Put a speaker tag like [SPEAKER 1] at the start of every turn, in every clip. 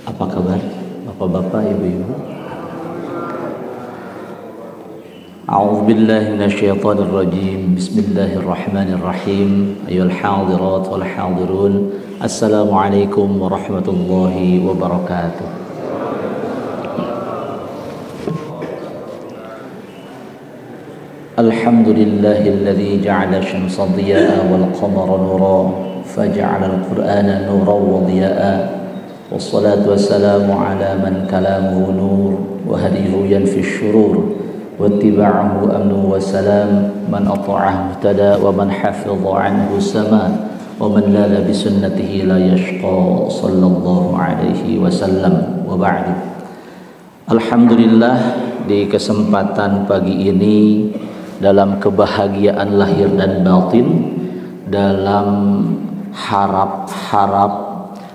[SPEAKER 1] Apa kabar Bapak-bapak, Ibu-ibu? A'udzu billahi minasyaitonir rajim. Bismillahirrahmanirrahim. Ayyuhal hadirat wal hadirun. Assalamualaikum warahmatullahi wabarakatuh. Alhamdulillahilladzi ja'ala syamsa dhiya'a wal qamara nura faja'ala al-Qur'ana nuran wa dhiya'a. Wassalatu wassalamu ala man kalamuhu nur wa hadihu yanfi syurur wa ittiba'ahu amnu wa salam man ata'ahu tada wa man hafidha anhu sama wa man lala bi sunnatihi la yashqa sallallahu alaihi wasallam wa ba'du. Alhamdulillah, di kesempatan pagi ini dalam kebahagiaan lahir dan batin, dalam harap-harap,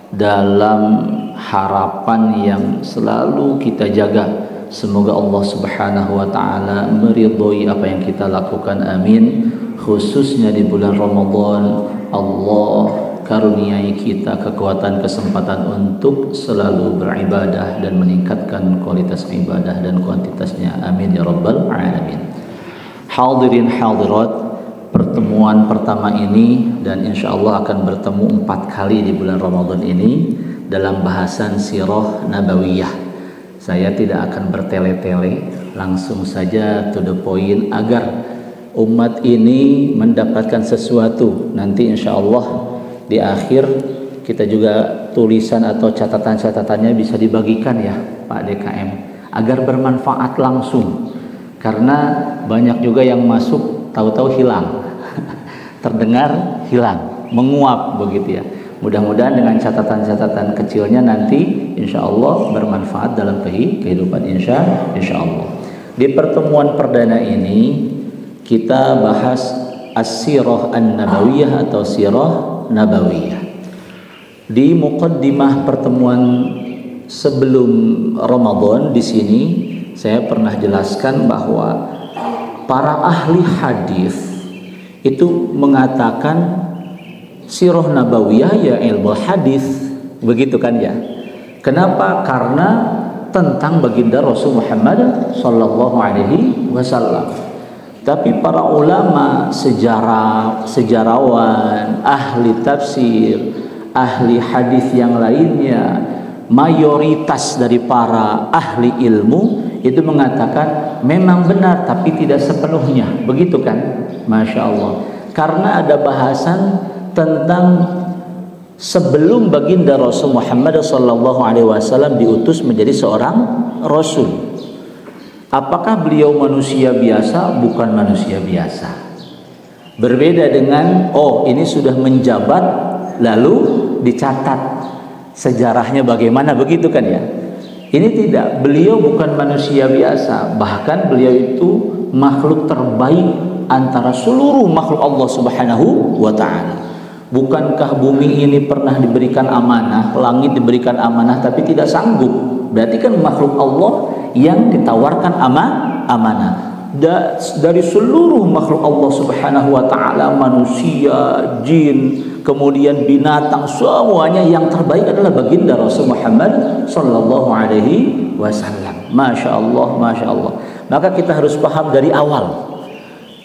[SPEAKER 1] dalam harapan yang selalu kita jaga, semoga Allah Subhanahu wa taala meridhoi apa yang kita lakukan, amin. Khususnya di bulan Ramadan, Allah karuniai kita kekuatan, kesempatan untuk selalu beribadah dan meningkatkan kualitas ibadah dan kuantitasnya, amin ya rabbal alamin. Hadirin hadirat, pertemuan pertama ini dan insya Allah akan bertemu 4 kali di bulan Ramadan ini dalam bahasan sirah nabawiyah. Saya tidak akan bertele-tele, langsung saja to the point agar umat ini mendapatkan sesuatu. Nanti insya Allah di akhir kita juga tulisan atau catatan-catatannya bisa dibagikan ya Pak DKM, agar bermanfaat langsung, karena banyak juga yang masuk tahu-tahu hilang, terdengar hilang, menguap begitu ya. Mudah-mudahan dengan catatan-catatan kecilnya nanti insya Allah bermanfaat dalam kehidupan insya Allah. Di pertemuan perdana ini kita bahas as-sirah an-nabawiyah atau sirah nabawiyah. Di muqaddimah pertemuan sebelum Ramadan di sini saya pernah jelaskan bahwa para ahli hadis itu mengatakan sirah nabawiyah ya ilmu hadis, begitu kan ya. Kenapa? Karena tentang baginda Rasul Muhammad sallallahu alaihi wasallam. Tapi para ulama sejarah, sejarawan, ahli tafsir, ahli hadis yang lainnya, mayoritas dari para ahli ilmu itu mengatakan memang benar tapi tidak sepenuhnya, begitu kan? Masya Allah. Karena ada bahasan tentang sebelum baginda Rasul Muhammad SAW diutus menjadi seorang Rasul. Apakah beliau manusia biasa? Bukan manusia biasa. Berbeda dengan ini sudah menjabat lalu dicatat sejarahnya bagaimana, begitu kan ya? Ini tidak, beliau bukan manusia biasa, bahkan beliau itu makhluk terbaik antara seluruh makhluk Allah Subhanahu wa taala. Bukankah bumi ini pernah diberikan amanah, langit diberikan amanah tapi tidak sanggup? Berarti kan makhluk Allah yang ditawarkan amanah. Dari seluruh makhluk Allah Subhanahu wa taala, manusia, jin, kemudian binatang, semuanya yang terbaik adalah baginda Rasul Muhammad sallallahu alaihi wasallam. Masya Allah, masya Allah. Maka kita harus paham dari awal.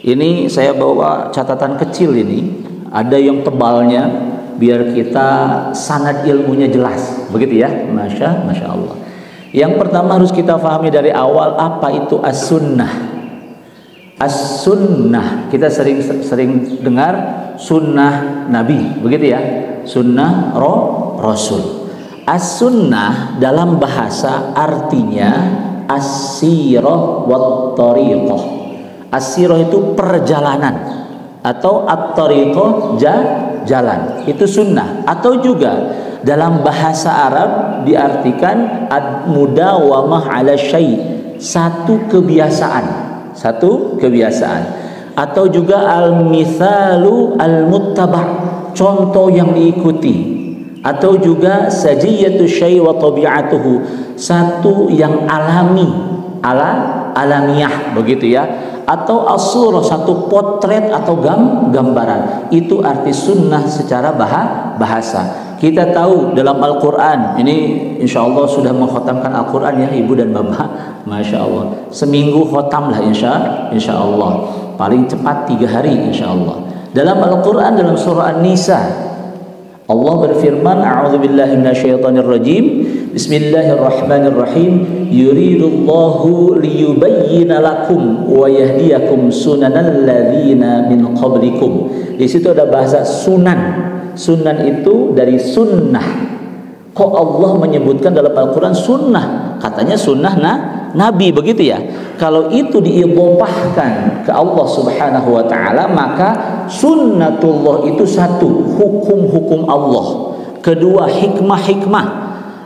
[SPEAKER 1] Ini saya bawa catatan kecil ini, ada yang tebalnya biar kita sanad ilmunya jelas, begitu ya. Masya Allah. Yang pertama harus kita pahami dari awal, apa itu as-sunnah. As-sunnah, kita sering dengar sunnah Nabi, begitu ya, sunnah Rasul. As-sunnah dalam bahasa artinya as-sirah wat tariqah. As-sirah itu perjalanan, atau at-tariqah jalan, itu sunnah. Atau juga dalam bahasa Arab diartikan ad-mudawamah ala syai', satu kebiasaan. Atau juga al-mithalu al-muttaba', contoh yang diikuti. Atau juga sajiyatu syai' wa tabi'atuhu, satu yang alamiah, begitu ya. Atau as-surah, satu potret atau gambaran. Itu arti sunnah secara bahasa. Kita tahu dalam Al-Quran, ini insya Allah sudah mengkhatamkan Al-Quran ya ibu dan bapak, Masya Allah. Seminggu khatam lah insya Allah. Paling cepat 3 hari insya Allah. Dalam Al-Quran, dalam surah An-Nisa, Allah berfirman, A'udzubillahi minasyaitonirrajim, Bismillahirrahmanirrahim, yuridullahu liyubayyina lakum wa yahdiyakum sunanal ladzina min qablikum. Di situ ada bahasa sunan. Sunan itu dari sunnah. Kok Allah menyebutkan dalam Al-Quran sunnah? Katanya sunnah Nabi, begitu ya. Kalau itu diidhofahkan ke Allah Subhanahu wa ta'ala, maka sunnatullah itu satu, hukum-hukum Allah. Kedua, hikmah-hikmah.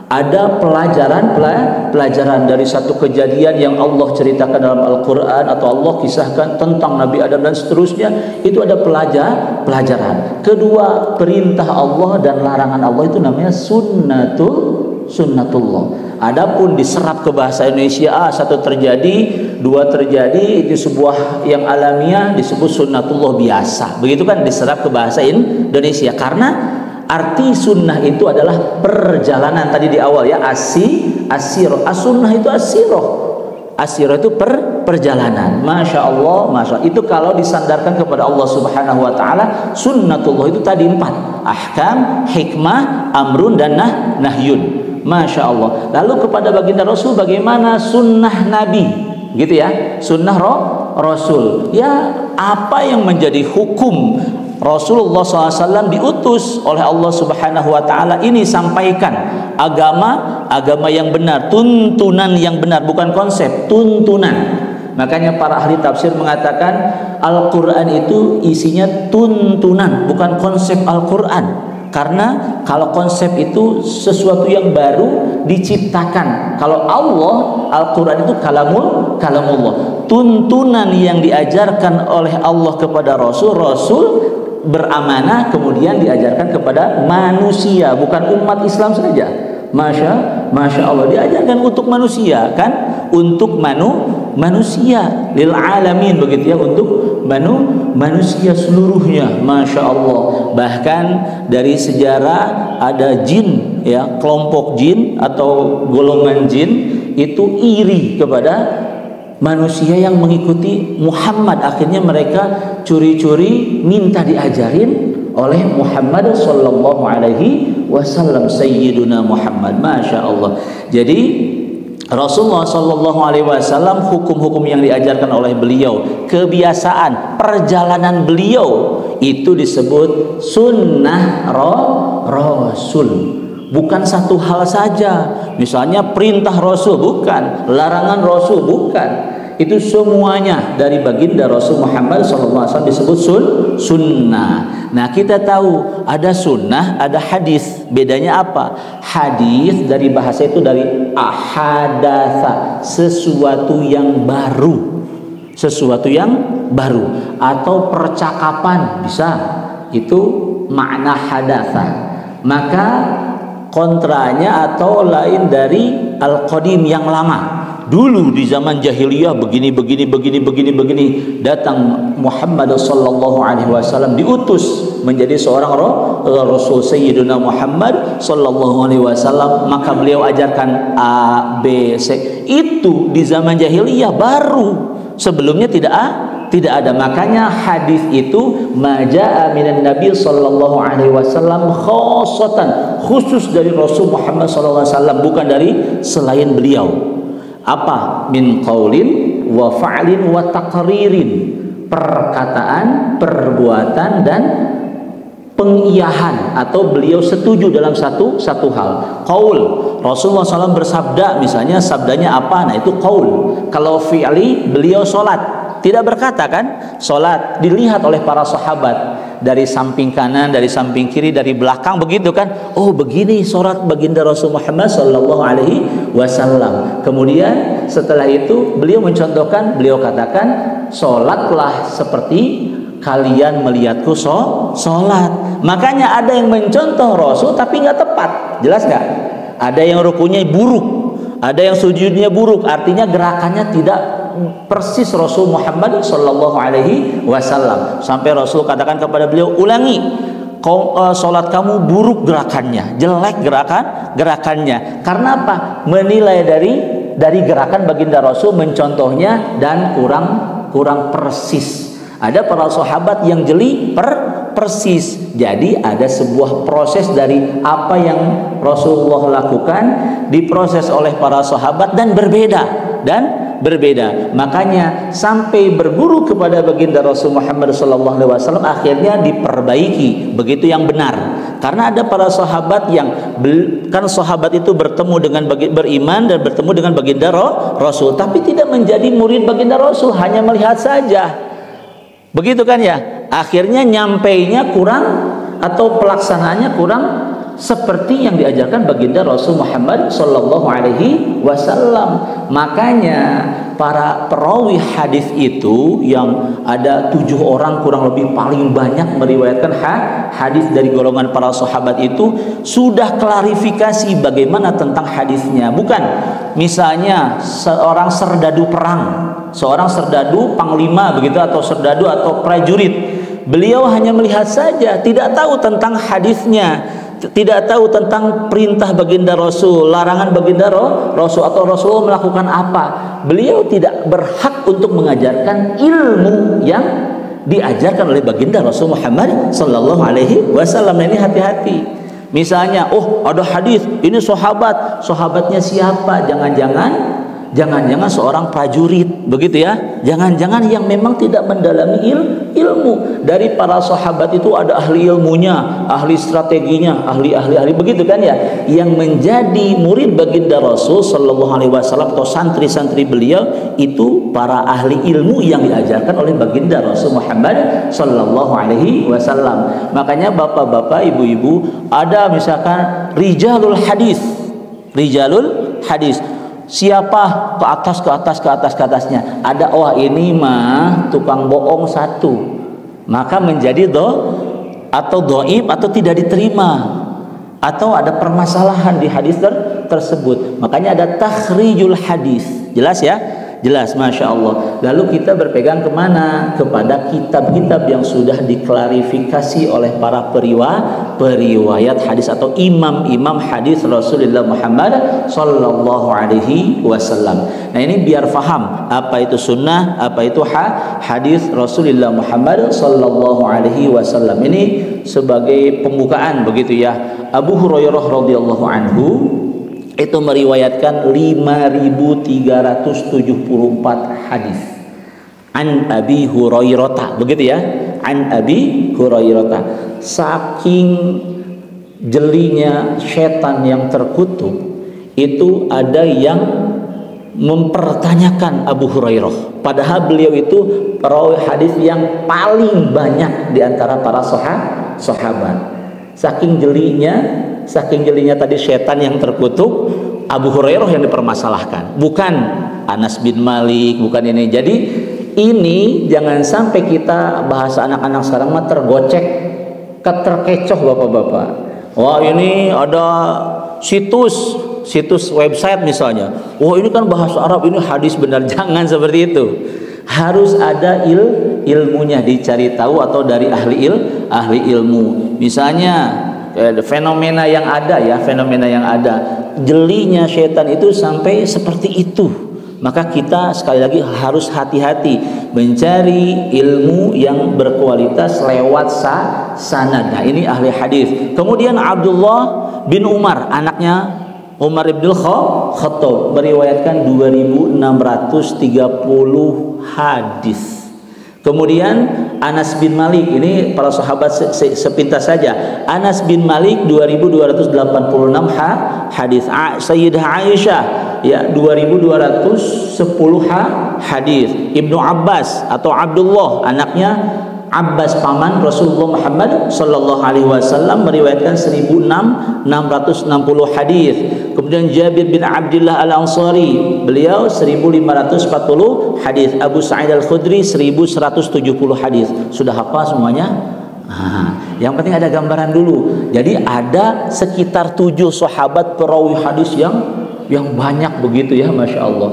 [SPEAKER 1] Ada pelajaran dari satu kejadian yang Allah ceritakan dalam Al-Quran atau Allah kisahkan tentang Nabi Adam dan seterusnya, itu ada pelajaran. Kedua, perintah Allah dan larangan Allah, itu namanya sunnatullah. Adapun diserap ke bahasa Indonesia, satu terjadi, dua terjadi, itu sebuah yang alamiah, disebut sunnatullah biasa. Begitu kan diserap ke bahasa Indonesia, karena arti sunnah itu adalah perjalanan tadi di awal ya, as-sirah. As-sunnah itu as-sirah. As-sirah itu perjalanan. Masya Allah, Masya Allah. Itu kalau disandarkan kepada Allah Subhanahu wa ta'ala, sunnatullah itu tadi 4. Ahkam, hikmah, amrun, dan nahyun. Masya Allah. Lalu kepada baginda Rasul bagaimana sunnah Nabi? Gitu ya. Sunnah Rasul. Ya, apa yang menjadi hukum Rasulullah SAW diutus oleh Allah Subhanahu wa ta'ala, ini sampaikan agama yang benar, tuntunan yang benar, bukan konsep, tuntunan. Makanya para ahli tafsir mengatakan Al-Quran itu isinya tuntunan, bukan konsep Al-Quran. Karena kalau konsep itu sesuatu yang baru diciptakan. Kalau Allah, Al-Quran itu kalamullah. Tuntunan yang diajarkan oleh Allah kepada Rasul beramanah kemudian diajarkan kepada manusia, bukan umat Islam saja. Masya Allah, diajarkan untuk manusia kan, untuk manusia lil alamin, begitu ya, untuk manusia seluruhnya. Masya Allah. Bahkan dari sejarah ada jin ya, kelompok jin atau golongan jin itu iri kepada manusia yang mengikuti Muhammad. Akhirnya mereka curi-curi minta diajarin oleh Muhammad sallallahu alaihi wasallam, Sayyiduna Muhammad. Masya Allah. Jadi Rasulullah sallallahu alaihi wasallam, hukum-hukum yang diajarkan oleh beliau, kebiasaan perjalanan beliau, itu disebut sunnah Rasul. Bukan satu hal saja, misalnya perintah Rasul bukan, larangan Rasul bukan. Itu semuanya dari baginda Rasul Muhammad SAW disebut sunnah. Nah, kita tahu ada sunnah, ada hadis. Bedanya apa? Hadis dari bahasa itu dari ahadatsa, sesuatu yang baru. Sesuatu yang baru, atau percakapan bisa. Itu makna hadatsa. Maka kontranya atau lain dari al-qadim yang lama. Dulu di zaman jahiliyah begini, datang Muhammad sallallahu alaihi wasallam diutus menjadi seorang Rasul, Sayyiduna Muhammad sallallahu alaihi wasallam, maka beliau ajarkan A, B, C. Itu di zaman jahiliyah baru. Sebelumnya tidak ada. Makanya hadis itu majaa minan Nabi sallallahu alaihi wasallam khassatan, khusus dari Rasul Muhammad sallallahu alaihi wasallam, bukan dari selain beliau. Apa? Min qaulin wa fa'lin wa taqririn, perkataan, perbuatan, dan pengiyahan, atau beliau setuju dalam satu hal. Qaul, Rasulullah SAW bersabda, misalnya sabdanya apa, nah itu qaul. Kalau fi'li, beliau sholat, tidak berkata kan, sholat, dilihat oleh para sahabat dari samping kanan, dari samping kiri, dari belakang, begitu kan. Oh, begini sholat baginda Rasul Muhammad sallallahu alaihi wasallam. Kemudian setelah itu beliau mencontohkan, beliau katakan, sholatlah seperti kalian melihatku sholat. Makanya ada yang mencontoh Rasul tapi nggak tepat, jelas nggak? Ada yang rukunya buruk, ada yang sujudnya buruk, artinya gerakannya tidak persis Rasul Muhammad sallallahu alaihi wasallam. Sampai Rasul katakan kepada beliau, ulangi. Sholat kamu buruk gerakannya, jelek gerakannya. Karena apa? Menilai dari gerakan baginda Rasul, mencontohnya dan kurang persis. Ada para sahabat yang jeli persis. Jadi ada sebuah proses dari apa yang Rasulullah lakukan diproses oleh para sahabat dan berbeda. Makanya sampai berguru kepada baginda Rasul Muhammad SAW akhirnya diperbaiki begitu yang benar. Karena ada para sahabat yang kan sahabat itu bertemu dengan beriman dan bertemu dengan baginda Rasul, tapi tidak menjadi murid baginda Rasul, hanya melihat saja. Begitu kan ya? Akhirnya nyampainya kurang atau pelaksanaannya kurang seperti yang diajarkan baginda Rasul Muhammad sallallahu alaihi wasallam. Makanya para perawi hadis itu yang ada 7 orang kurang lebih paling banyak meriwayatkan hadis dari golongan para sahabat itu sudah klarifikasi bagaimana tentang hadisnya. Bukan misalnya seorang serdadu perang, seorang serdadu panglima begitu, atau serdadu atau prajurit. Beliau hanya melihat saja, tidak tahu tentang hadisnya, tidak tahu tentang perintah baginda Rasul, larangan baginda Rasul, atau Rasul melakukan apa. Beliau tidak berhak untuk mengajarkan ilmu yang diajarkan oleh baginda Rasul Muhammad sallallahu alaihi wasallam. Ini hati-hati. Misalnya, ada hadis, ini sahabatnya siapa? Jangan-jangan seorang prajurit, begitu ya. Jangan-jangan yang memang tidak mendalami ilmu. Dari para sahabat itu ada ahli ilmunya, ahli strateginya, ahli begitu kan ya. Yang menjadi murid baginda Rasul sallallahu alaihi wasallam atau santri-santri beliau itu para ahli ilmu yang diajarkan oleh baginda Rasul Muhammad sallallahu alaihi wasallam. Makanya bapak-bapak, ibu-ibu, ada misalkan rijalul hadis. Siapa ke atasnya ada, ini mah tukang bohong satu, maka menjadi dhaif atau tidak diterima, atau ada permasalahan di hadis tersebut. Makanya ada takhrijul hadis. Jelas ya? Jelas, Masya Allah. Lalu kita berpegang kemana? Kepada kitab-kitab yang sudah diklarifikasi oleh para periwayat hadis atau imam-imam hadis Rasulullah Muhammad sallallahu alaihi wasallam. Nah, ini biar faham apa itu sunnah, apa itu hadis Rasulullah Muhammad sallallahu alaihi wasallam. Ini sebagai pembukaan begitu ya. Abu Hurairah radhiyallahu anhu itu meriwayatkan 5.374 hadis. An Abi Hurairah, begitu ya. An Abi Hurairah. Saking jelinya setan yang terkutuk, itu ada yang mempertanyakan Abu Hurairah. Padahal beliau itu perawi hadis yang paling banyak di antara para sahabat. Saking jelinya tadi setan yang terkutuk, Abu Hurairah yang dipermasalahkan, bukan Anas bin Malik, bukan ini. Jadi ini jangan sampai kita, bahasa anak-anak sekarang mah, terkecoh bapak-bapak. Wah, ini ada situs website misalnya, wah ini kan bahasa Arab, ini hadis benar. Jangan seperti itu. Harus ada ilmunya, dicari tahu atau dari ahli ilmu. Misalnya fenomena yang ada, jelinya setan itu sampai seperti itu. Maka kita sekali lagi harus hati-hati mencari ilmu yang berkualitas lewat sanad. Nah, ini ahli hadis. Kemudian Abdullah bin Umar, anaknya Umar ibn Khattab, meriwayatkan 2.630 hadis. Kemudian Anas bin Malik, ini para sahabat sepintas saja. Anas bin Malik 2.286 hadis. Sayyidah Aisyah ya 2.210 hadis. Ibnu Abbas atau Abdullah, anaknya Abbas paman Rasulullah Muhammad sallallahu alaihi wasallam, meriwayatkan 1.660 hadis. Kemudian Jabir bin Abdullah Al-Ansari, beliau 1.540 hadis. Abu Sa'id Al-Khudri 1.170 hadis. Sudah hafal semuanya? Yang penting ada gambaran dulu. Jadi ada sekitar 7 sahabat perawi hadis yang banyak begitu ya, Masya Allah.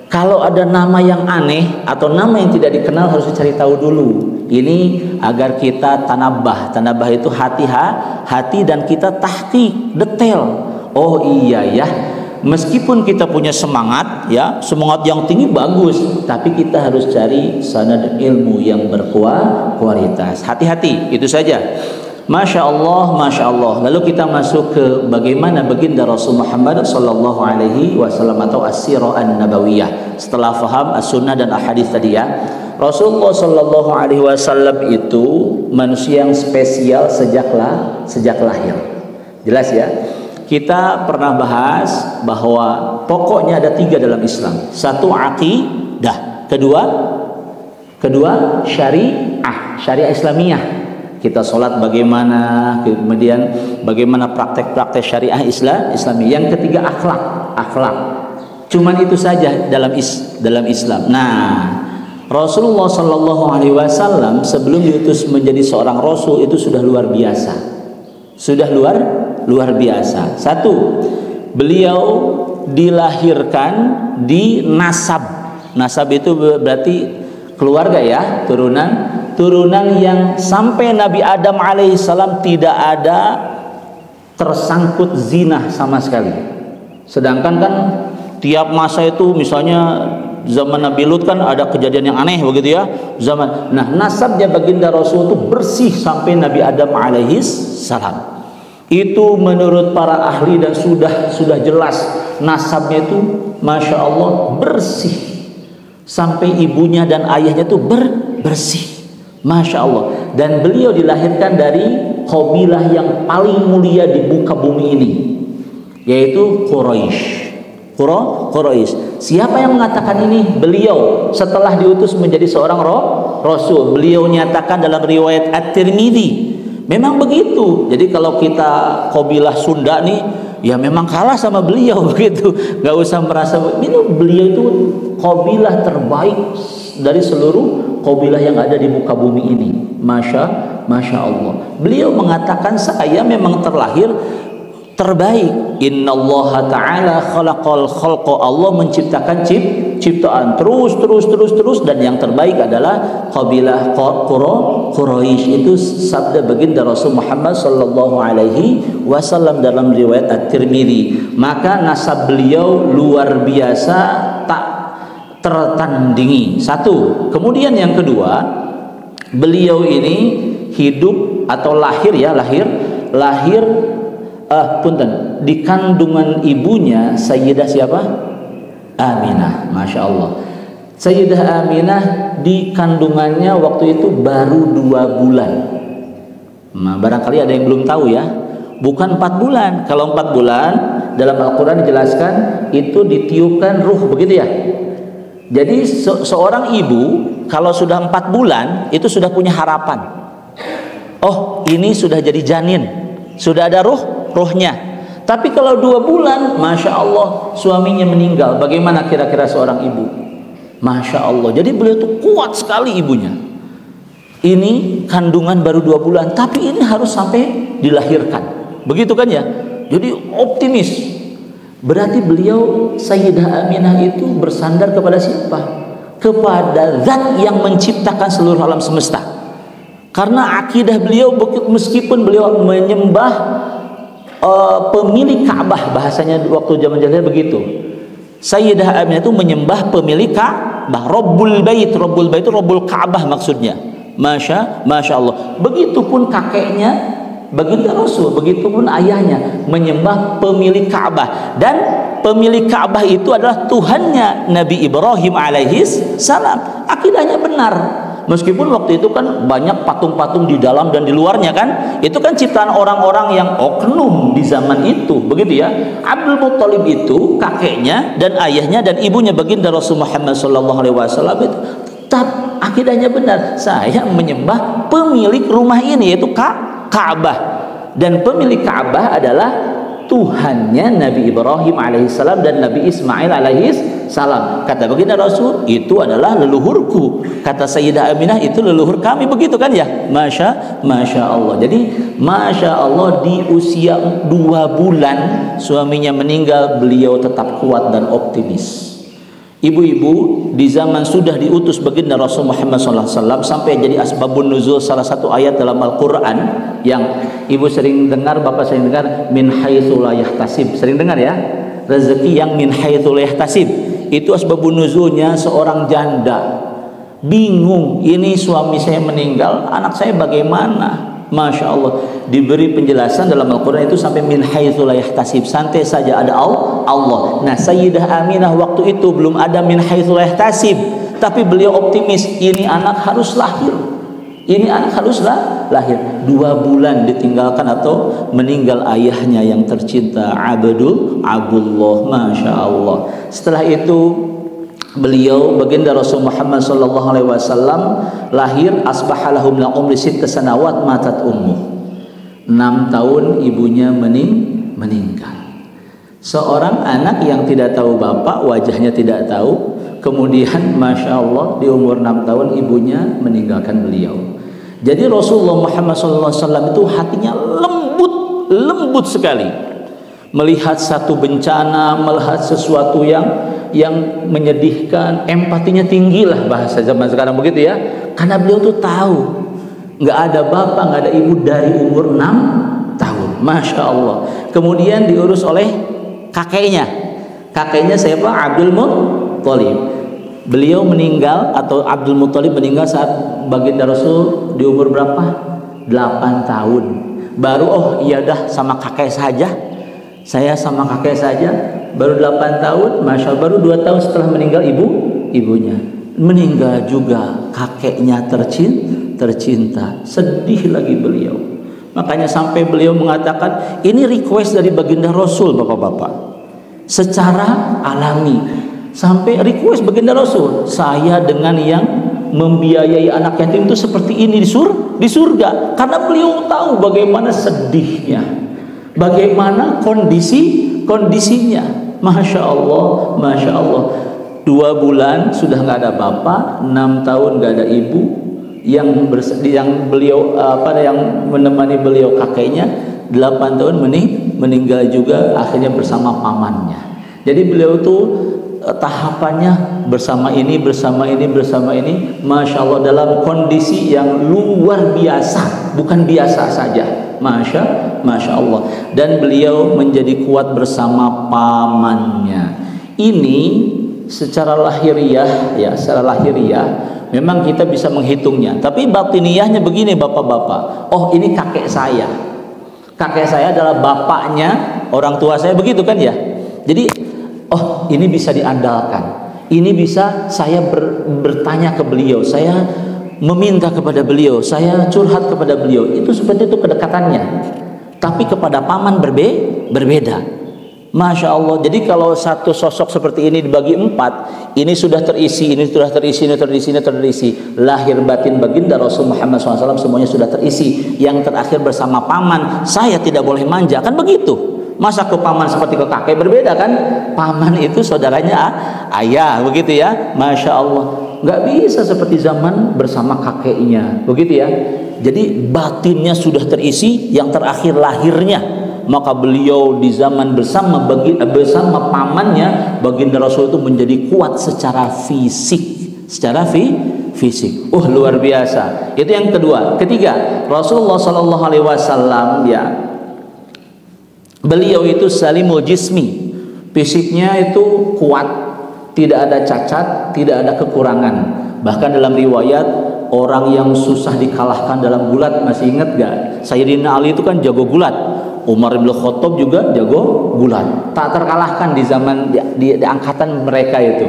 [SPEAKER 1] Kalau ada nama yang aneh atau nama yang tidak dikenal harus dicari tahu dulu. Ini agar kita tanabah. Tanabah itu hati dan kita tahqiq, detail. Oh iya ya, meskipun kita punya semangat ya, semangat yang tinggi bagus, tapi kita harus cari sanad ilmu yang berkualitas. Hati-hati, itu saja. Masya Allah, Masya Allah. Lalu kita masuk ke bagaimana baginda Rasul Muhammad Sallallahu Alaihi Wasallam atau as-sirah an-nabawiyah. Setelah faham as-sunnah dan ahadits tadi ya, Rasulullah Sallallahu Alaihi Wasallam itu manusia yang spesial sejak lahir. Jelas ya. Kita pernah bahas bahwa pokoknya ada 3 dalam Islam. 1 aqidah, kedua syariah Islamiyah. Kita sholat bagaimana, kemudian bagaimana praktek-praktek syariah Islami. Yang ketiga akhlak. Cuman itu saja dalam Islam. Nah, Rasulullah Shallallahu Alaihi Wasallam sebelum diutus menjadi seorang Rasul itu sudah luar biasa. Luar biasa. 1, beliau dilahirkan di nasab. Nasab itu berarti keluarga ya, turunan yang sampai Nabi Adam alaihissalam tidak ada tersangkut zina sama sekali. Sedangkan kan tiap masa itu, misalnya zaman Nabi Lut kan ada kejadian yang aneh begitu ya. Nah, nasabnya baginda Rasul itu bersih sampai Nabi Adam alaihissalam. Itu menurut para ahli dan sudah jelas nasabnya itu Masya Allah bersih. Sampai ibunya dan ayahnya itu bersih. Masya Allah. Dan beliau dilahirkan dari qabilah yang paling mulia di muka bumi ini, yaitu Quraisy. Siapa yang mengatakan ini? Beliau setelah diutus menjadi seorang Rasul. Beliau nyatakan dalam riwayat At-Tirmidzi. Memang begitu. Jadi kalau kita qabilah Sunda nih, ya memang kalah sama beliau begitu. Gak usah merasa ini beliau itu qabilah terbaik dari seluruh qabilah yang ada di muka bumi ini. Masya Allah. Beliau mengatakan saya memang terlahir terbaik. Innallaha ta'ala khalaqal khalqa. Allah menciptakan ciptaan terus dan yang terbaik adalah qabilah Quraisy. Itu sabda baginda Rasul Muhammad sallallahu alaihi wasallam dalam riwayat At-Tirmidzi. Maka nasab beliau luar biasa, tak tertandingi. 1. Kemudian yang kedua, beliau ini hidup atau lahir di kandungan ibunya Sayyidah siapa? Aminah. Masya Allah. Sayyidah Aminah di kandungannya waktu itu baru 2 bulan. Nah, barangkali ada yang belum tahu ya, bukan 4 bulan. Kalau 4 bulan dalam Al-Quran dijelaskan itu ditiupkan ruh, begitu ya. Jadi seorang ibu kalau sudah 4 bulan itu sudah punya harapan. Oh, ini sudah jadi janin, sudah ada ruhnya. Tapi kalau 2 bulan, Masya Allah, suaminya meninggal. Bagaimana kira-kira seorang ibu? Masya Allah. Jadi beliau itu kuat sekali ibunya. Ini kandungan baru 2 bulan, tapi ini harus sampai dilahirkan. Begitu kan ya? Jadi optimis. Berarti beliau Sayyidah Aminah itu bersandar kepada siapa? Kepada Zat yang menciptakan seluruh alam semesta. Karena akidah beliau, meskipun beliau menyembah pemilik Ka'bah, bahasanya waktu zaman jahiliyah begitu. Sayyidah Aminah itu menyembah pemilik Ka'bah, Rabbul Bait. Rabbul Bait itu Rabbul Ka'bah maksudnya. Masya Allah. Begitupun kakeknya baginda Rasul, begitupun ayahnya menyembah pemilik Ka'bah. Dan pemilik Ka'bah itu adalah Tuhannya Nabi Ibrahim alaihis salam. Akidahnya benar. Meskipun waktu itu kan banyak patung-patung di dalam dan di luarnya kan, itu kan ciptaan orang-orang yang oknum di zaman itu, begitu ya. Abdul Muttalib itu kakeknya dan ayahnya dan ibunya baginda Rasul Muhammad sallallahu alaihi wasallam itu tetap akidahnya benar. Saya menyembah pemilik rumah ini, yaitu Ka'bah, dan pemilik Ka'bah adalah Tuhannya Nabi Ibrahim alaihissalam dan Nabi Ismail alaihissalam. Kata baginda Rasul, itu adalah leluhurku. Kata Sayyidah Aminah, itu leluhur kami. Begitu kan ya? Masya Allah. Jadi Masya Allah, di usia 2 bulan suaminya meninggal, beliau tetap kuat dan optimis. ibu-ibu di zaman sudah diutus baginda Rasul Muhammad SAW sampai jadi asbabun nuzul salah satu ayat dalam Al-Quran yang ibu sering dengar, bapak sering dengar, min haitsu la yahtasib. Sering dengar ya, rezeki yang min haitsu la yahtasib. Itu asbabun nuzulnya seorang janda bingung, ini suami saya meninggal, anak saya bagaimana? Masya Allah, diberi penjelasan dalam Al-Quran itu sampai min haitsu la yahtasib, santai saja ada Allah. Nah, Sayyidah Aminah waktu itu belum ada min haitsu la yahtasib, tapi beliau optimis, ini anak harus lahir, ini anak haruslah lahir. 2 bulan ditinggalkan atau meninggal ayahnya yang tercinta, Abdullah. Masya Allah. Setelah itu beliau baginda Rasul Muhammad sallallahu alaihi wasallam lahir, asbahalahum la umri sitta sanawat matat ummuh. 6 tahun ibunya meninggal. Seorang anak yang tidak tahu bapak, wajahnya tidak tahu, kemudian Masya Allah di umur 6 tahun ibunya meninggalkan beliau. Jadi Rasulullah Muhammad sallallahu alaihi wasallam itu hatinya lembut sekali melihat satu bencana, melihat sesuatu yang menyedihkan, empatinya tinggi lah bahasa zaman sekarang begitu ya, karena beliau tuh tahu nggak ada bapak, nggak ada ibu dari umur 6 tahun. Masya Allah. Kemudian diurus oleh kakeknya siapa? Abdul Muttalib. Beliau meninggal atau Abdul Muttalib meninggal saat baginda Rasul di umur berapa? 8 tahun. Baru iya dah sama kakek saja, saya sama kakek saja. Baru 8 tahun, Masya Allah, baru 2 tahun setelah meninggal ibunya. Meninggal juga kakeknya tercinta. Sedih lagi beliau. Makanya sampai beliau mengatakan, ini request dari baginda Rasul, bapak-bapak. Secara alami. Sampai request baginda Rasul, saya dengan yang membiayai anak yatim itu seperti ini di surga. Karena beliau tahu bagaimana sedihnya, bagaimana kondisinya. Masya Allah, Masya Allah. 2 bulan sudah nggak ada bapak, 6 tahun nggak ada ibu, yang beliau yang menemani beliau kakeknya 8 tahun meninggal juga, akhirnya bersama pamannya. Jadi beliau tuh tahapannya bersama ini, Masya Allah, dalam kondisi yang luar biasa, bukan biasa saja. Masya Allah. Dan beliau menjadi kuat bersama pamannya. Ini secara lahiriah ya, memang kita bisa menghitungnya. Tapi batiniyahnya begini bapak-bapak. Oh, ini kakek saya. Kakek saya adalah bapaknya orang tua saya, begitu kan ya. Jadi oh, ini bisa diandalkan. Ini bisa saya bertanya ke beliau, saya meminta kepada beliau, saya curhat kepada beliau. Itu seperti itu kedekatannya. Tapi kepada paman berbeda. Masya Allah. Jadi kalau satu sosok seperti ini dibagi 4, ini sudah terisi, ini sudah terisi, ini terisi. Lahir batin baginda Rasul Muhammad SAW semuanya sudah terisi. Yang terakhir bersama paman, saya tidak boleh manja, kan begitu. Masa ke paman seperti ke kakek, berbeda kan? Paman itu saudaranya ayah, begitu ya. Masya Allah. Nggak bisa seperti zaman bersama kakeknya, begitu ya. Jadi batinnya sudah terisi, yang terakhir lahirnya. Maka beliau di zaman bersama pamannya, baginda Rasul itu menjadi kuat secara fisik, luar biasa. Itu yang kedua. Ketiga, Rasulullah Shallallahu Alaihi Wasallam ya, beliau itu salimul jismi, fisiknya itu kuat, tidak ada cacat, tidak ada kekurangan. Bahkan dalam riwayat, orang yang susah dikalahkan dalam gulat, masih ingat gak? Sayyidina Ali itu kan jago gulat, Umar bin Khattab juga jago gulat, tak terkalahkan di zaman di angkatan mereka itu.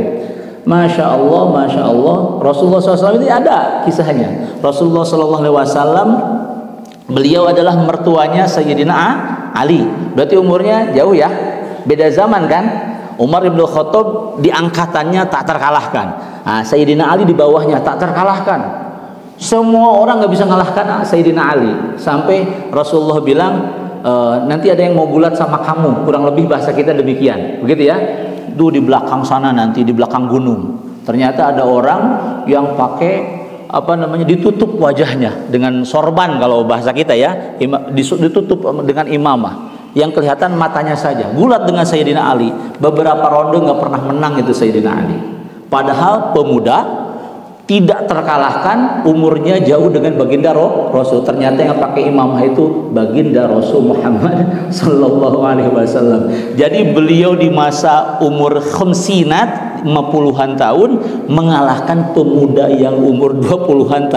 [SPEAKER 1] Masya Allah, Masya Allah. Rasulullah SAW itu ada kisahnya. Rasulullah SAW, beliau adalah mertuanya Sayyidina Ali. Berarti umurnya jauh ya, beda zaman kan. Umar bin Khattab di angkatannya tak terkalahkan. Nah, Sayyidina Ali di bawahnya tak terkalahkan. Semua orang nggak bisa mengalahkan Sayyidina Ali. Sampai Rasulullah bilang, nanti ada yang mau gulat sama kamu, kurang lebih bahasa kita demikian, begitu ya. Tuh di belakang sana, nanti di belakang gunung. Ternyata ada orang yang pakai ditutup wajahnya dengan sorban, kalau bahasa kita ya, ditutup dengan imamah, yang kelihatan matanya saja. Gulat dengan Sayyidina Ali, beberapa ronde nggak pernah menang itu Sayyidina Ali. Padahal pemuda, tidak terkalahkan, umurnya jauh dengan baginda Rasul. Ternyata yang pakai imamah itu baginda Rasul Muhammad sallallahu alaihi wasallam. Jadi beliau di masa umur khamsinat, 50-an tahun, mengalahkan pemuda yang umur 20-an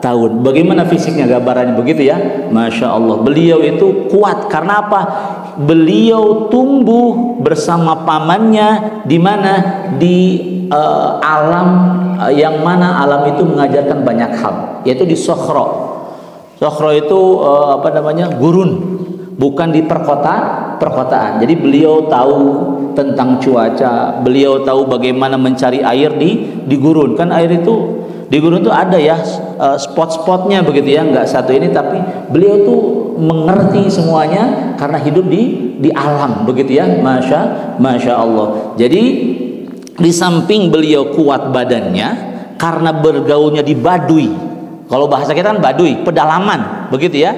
[SPEAKER 1] tahun. Bagaimana fisiknya, gambarannya begitu ya? Masya Allah. Beliau itu kuat karena apa? Beliau tumbuh bersama pamannya di mana? Di alam yang mana alam itu mengajarkan banyak hal, yaitu di Sokhro. Sokhro itu gurun, bukan di perkotaan. Jadi beliau tahu tentang cuaca, beliau tahu bagaimana mencari air di gurun. Kan air itu di gurun itu ada ya spot-spotnya begitu ya, nggak satu ini, tapi beliau tuh mengerti semuanya karena hidup di alam begitu ya. Masya Allah. Jadi di samping beliau kuat badannya karena bergaulnya di Baduy. Kalau bahasa kita kan Baduy, pedalaman, begitu ya.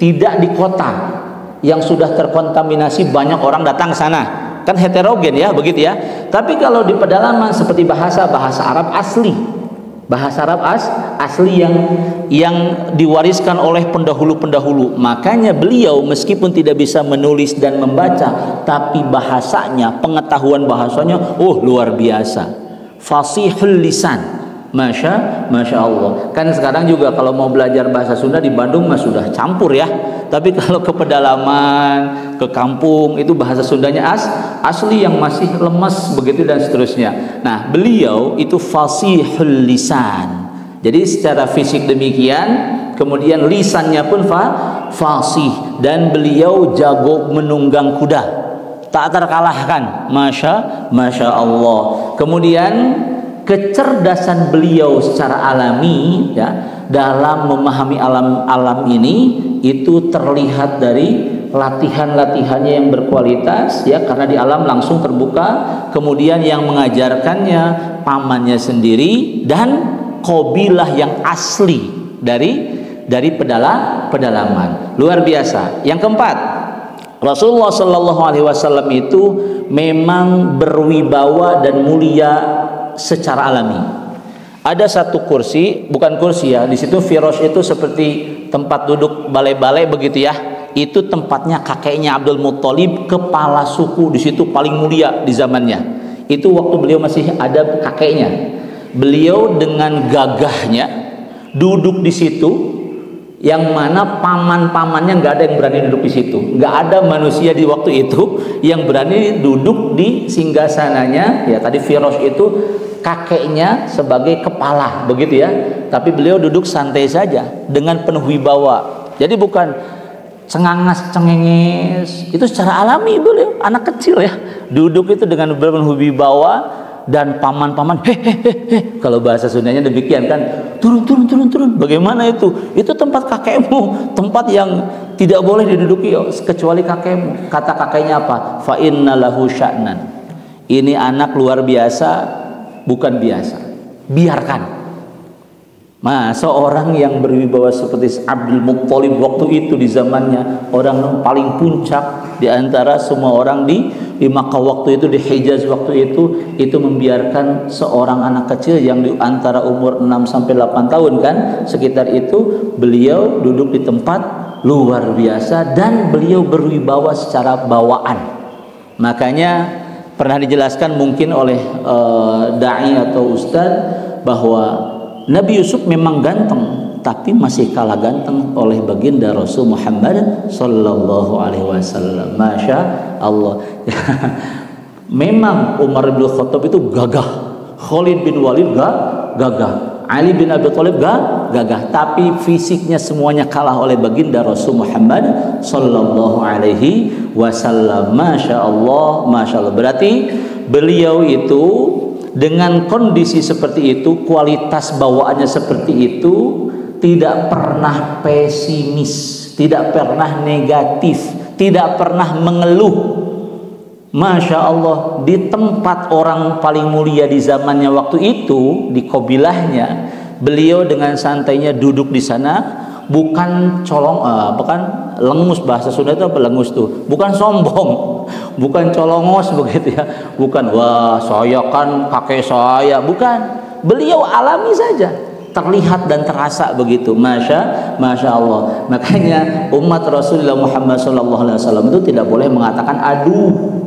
[SPEAKER 1] Tidak di kota yang sudah terkontaminasi banyak orang datang ke sana. Kan heterogen ya, begitu ya. Tapi kalau di pedalaman seperti bahasa Arab asli. Bahasa Arab asli yang diwariskan oleh pendahulu-pendahulu. Makanya beliau meskipun tidak bisa menulis dan membaca, tapi bahasanya, pengetahuan bahasanya luar biasa. Fasihul lisan. Masya Allah. Kan sekarang juga kalau mau belajar bahasa Sunda di Bandung mah sudah campur ya. Tapi kalau ke pedalaman, ke kampung, itu bahasa Sundanya asli yang masih lemes begitu dan seterusnya. Nah, beliau itu fasihul lisan. Jadi secara fisik demikian, kemudian lisannya pun fasih, dan beliau jago menunggang kuda. Tak terkalahkan. Masya Allah. Kemudian kecerdasan beliau secara alami ya dalam memahami alam ini itu terlihat dari latihan-latihannya yang berkualitas ya, karena di alam langsung terbuka. Kemudian yang mengajarkannya pamannya sendiri dan qabilah yang asli dari pedalaman. Luar biasa. Yang keempat, Rasulullah Shallallahu Alaihi Wasallam itu memang berwibawa dan mulia secara alami. Ada satu kursi, bukan kursi ya, di situ firosh itu seperti tempat duduk balai-balai begitu ya. Itu tempatnya kakeknya Abdul Muttalib, kepala suku di situ paling mulia di zamannya. Itu waktu beliau masih ada kakeknya. Beliau dengan gagahnya duduk di situ, yang mana paman-pamannya nggak ada yang berani duduk di situ. Nggak ada manusia di waktu itu yang berani duduk di singgasananya. Ya tadi firosh itu kakeknya sebagai kepala begitu ya, tapi beliau duduk santai saja dengan penuh wibawa. Jadi bukan cengangas cengenges, itu secara alami beliau anak kecil ya duduk itu dengan penuh wibawa, dan paman-paman kalau bahasa Sundanya demikian kan, turun. Bagaimana itu tempat kakekmu, tempat yang tidak boleh diduduki kecuali kakekmu. Kata kakeknya apa? Fa inna lahu sya'nan. Ini anak luar biasa, bukan biasa, biarkan. Seorang yang berwibawa seperti Abdul Muttalib waktu itu di zamannya, orang yang paling puncak di antara semua orang di Makkah waktu itu, di Hijaz waktu itu membiarkan seorang anak kecil yang di antara umur 6 sampai 8 tahun kan, sekitar itu, beliau duduk di tempat luar biasa dan beliau berwibawa secara bawaan. Makanya pernah dijelaskan mungkin oleh dai atau ustadz bahwa Nabi Yusuf memang ganteng, tapi masih kalah ganteng oleh baginda Rasul Muhammad Sallallahu Alaihi Wasallam. Masya Allah. Memang Umar bin Khattab itu gagah, Khalid bin Walid gagah, Ali bin Abi Thalib gagah, tapi fisiknya semuanya kalah oleh baginda Rasul Muhammad Sallallahu Alaihi Wasallam. Masya Allah, masya Allah. Berarti beliau itu dengan kondisi seperti itu, kualitas bawaannya seperti itu, tidak pernah pesimis, tidak pernah negatif, tidak pernah mengeluh. Masya Allah, di tempat orang paling mulia di zamannya waktu itu, di qabilahnya, beliau dengan santainya duduk di sana, bukan colong, bukan lengus, bahasa Sunda itu apa lengus tuh? Bukan sombong, bukan colongos begitu ya. Bukan wah saya kan kakek saya, bukan. Beliau alami saja, terlihat dan terasa begitu. Masya Allah. Makanya umat Rasulullah Muhammad SAW itu tidak boleh mengatakan aduh.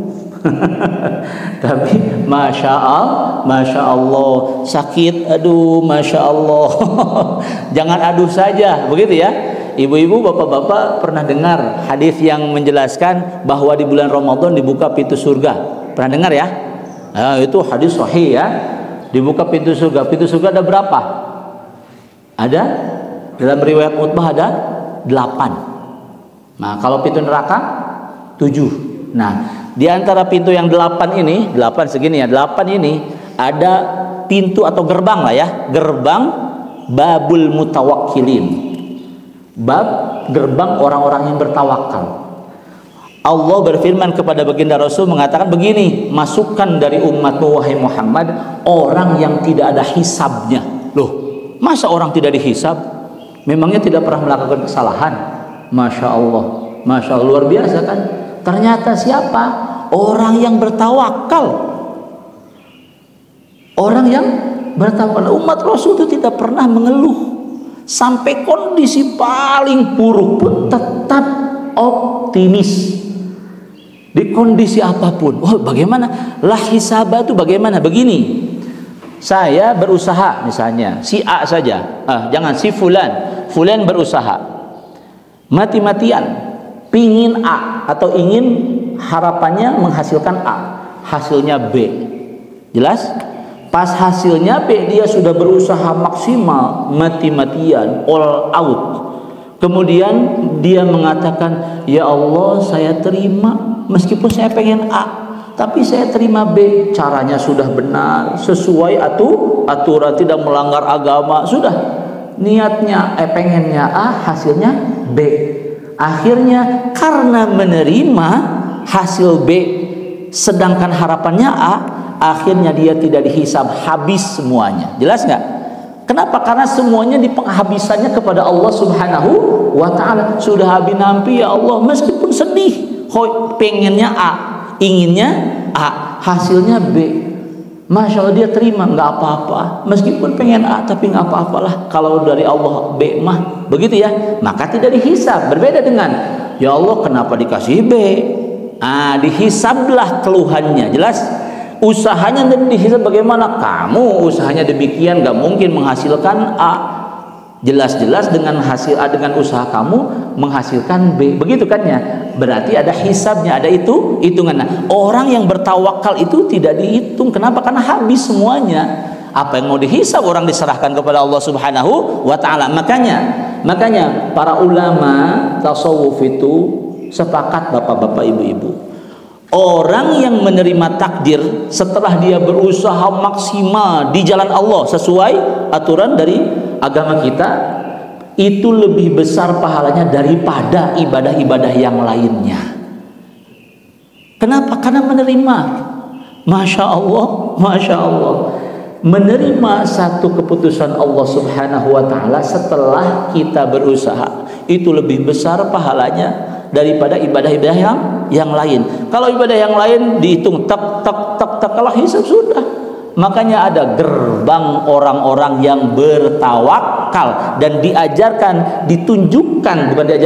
[SPEAKER 1] Tapi Masya Allah sakit, aduh Masya Allah. Jangan aduh saja begitu ya. Ibu-ibu, bapak-bapak pernah dengar hadis yang menjelaskan bahwa di bulan Ramadan dibuka pintu surga? Pernah dengar ya? Nah, itu hadis sahih ya. Dibuka pintu surga. Pintu surga ada berapa? Ada dalam riwayat Utbah ada 8. Nah kalau pintu neraka 7. Nah di antara pintu yang 8 ini, 8 segini ya, 8 ini ada pintu atau gerbang lah ya, gerbang babul mutawakkilin, gerbang orang-orang yang bertawakal. Allah berfirman kepada baginda Rasul mengatakan begini, masukkan dari umatmu wahai Muhammad orang yang tidak ada hisabnya. Loh, masa orang tidak dihisab? Memangnya tidak pernah melakukan kesalahan? Masya Allah luar biasa kan? Ternyata siapa? Orang yang bertawakal. Orang yang bertawakal. Umat Rasul itu tidak pernah mengeluh. Sampai kondisi paling buruk pun tetap optimis. Di kondisi apapun. Oh, bagaimana? Lah hisabah itu bagaimana? Begini. Saya berusaha misalnya, si A saja. Jangan si Fulan berusaha. Mati-matian pingin A atau ingin harapannya menghasilkan A, hasilnya B. Jelas? Pas hasilnya B dia sudah berusaha maksimal, mati-matian, all out. Kemudian dia mengatakan, "Ya Allah, saya terima meskipun saya pengen A, tapi saya terima B." Caranya sudah benar, sesuai aturan, tidak melanggar agama. Sudah niatnya pengennya A, hasilnya B. Akhirnya karena menerima hasil B sedangkan harapannya A, akhirnya dia tidak dihisab, habis semuanya. Jelas nggak? Kenapa? Karena semuanya di penghabisannya kepada Allah Subhanahu wa ta'ala. Sudah habis nampi ya Allah, meskipun sedih, pengennya A, inginnya A, hasilnya B. Masya Allah dia terima, nggak apa-apa. Meskipun pengen A tapi nggak apa-apalah. Kalau dari Allah B mah begitu ya, maka tidak dihisab. Berbeda dengan ya Allah kenapa dikasih B? Dihisablah keluhannya. Jelas? Usahanya dan dihisab bagaimana? Kamu usahanya demikian nggak mungkin menghasilkan A. Jelas-jelas dengan hasil A, dengan usaha kamu menghasilkan B. Begitu kan ya? Berarti ada hisabnya, ada hitungan. Nah, orang yang bertawakal itu tidak dihitung. Kenapa? Karena habis semuanya. Apa yang mau dihisab orang diserahkan kepada Allah Subhanahu wa ta'ala. Makanya para ulama tasawuf itu sepakat, bapak-bapak, ibu-ibu, orang yang menerima takdir setelah dia berusaha maksimal di jalan Allah sesuai aturan dari agama kita, itu lebih besar pahalanya daripada ibadah-ibadah yang lainnya. Kenapa? Karena menerima. Masya Allah menerima satu keputusan Allah Subhanahu wa ta'ala setelah kita berusaha, itu lebih besar pahalanya daripada ibadah-ibadah yang lain. Kalau ibadah yang lain dihitung tak kalau hisab sudah. Makanya ada gerbang orang-orang yang bertawakal dan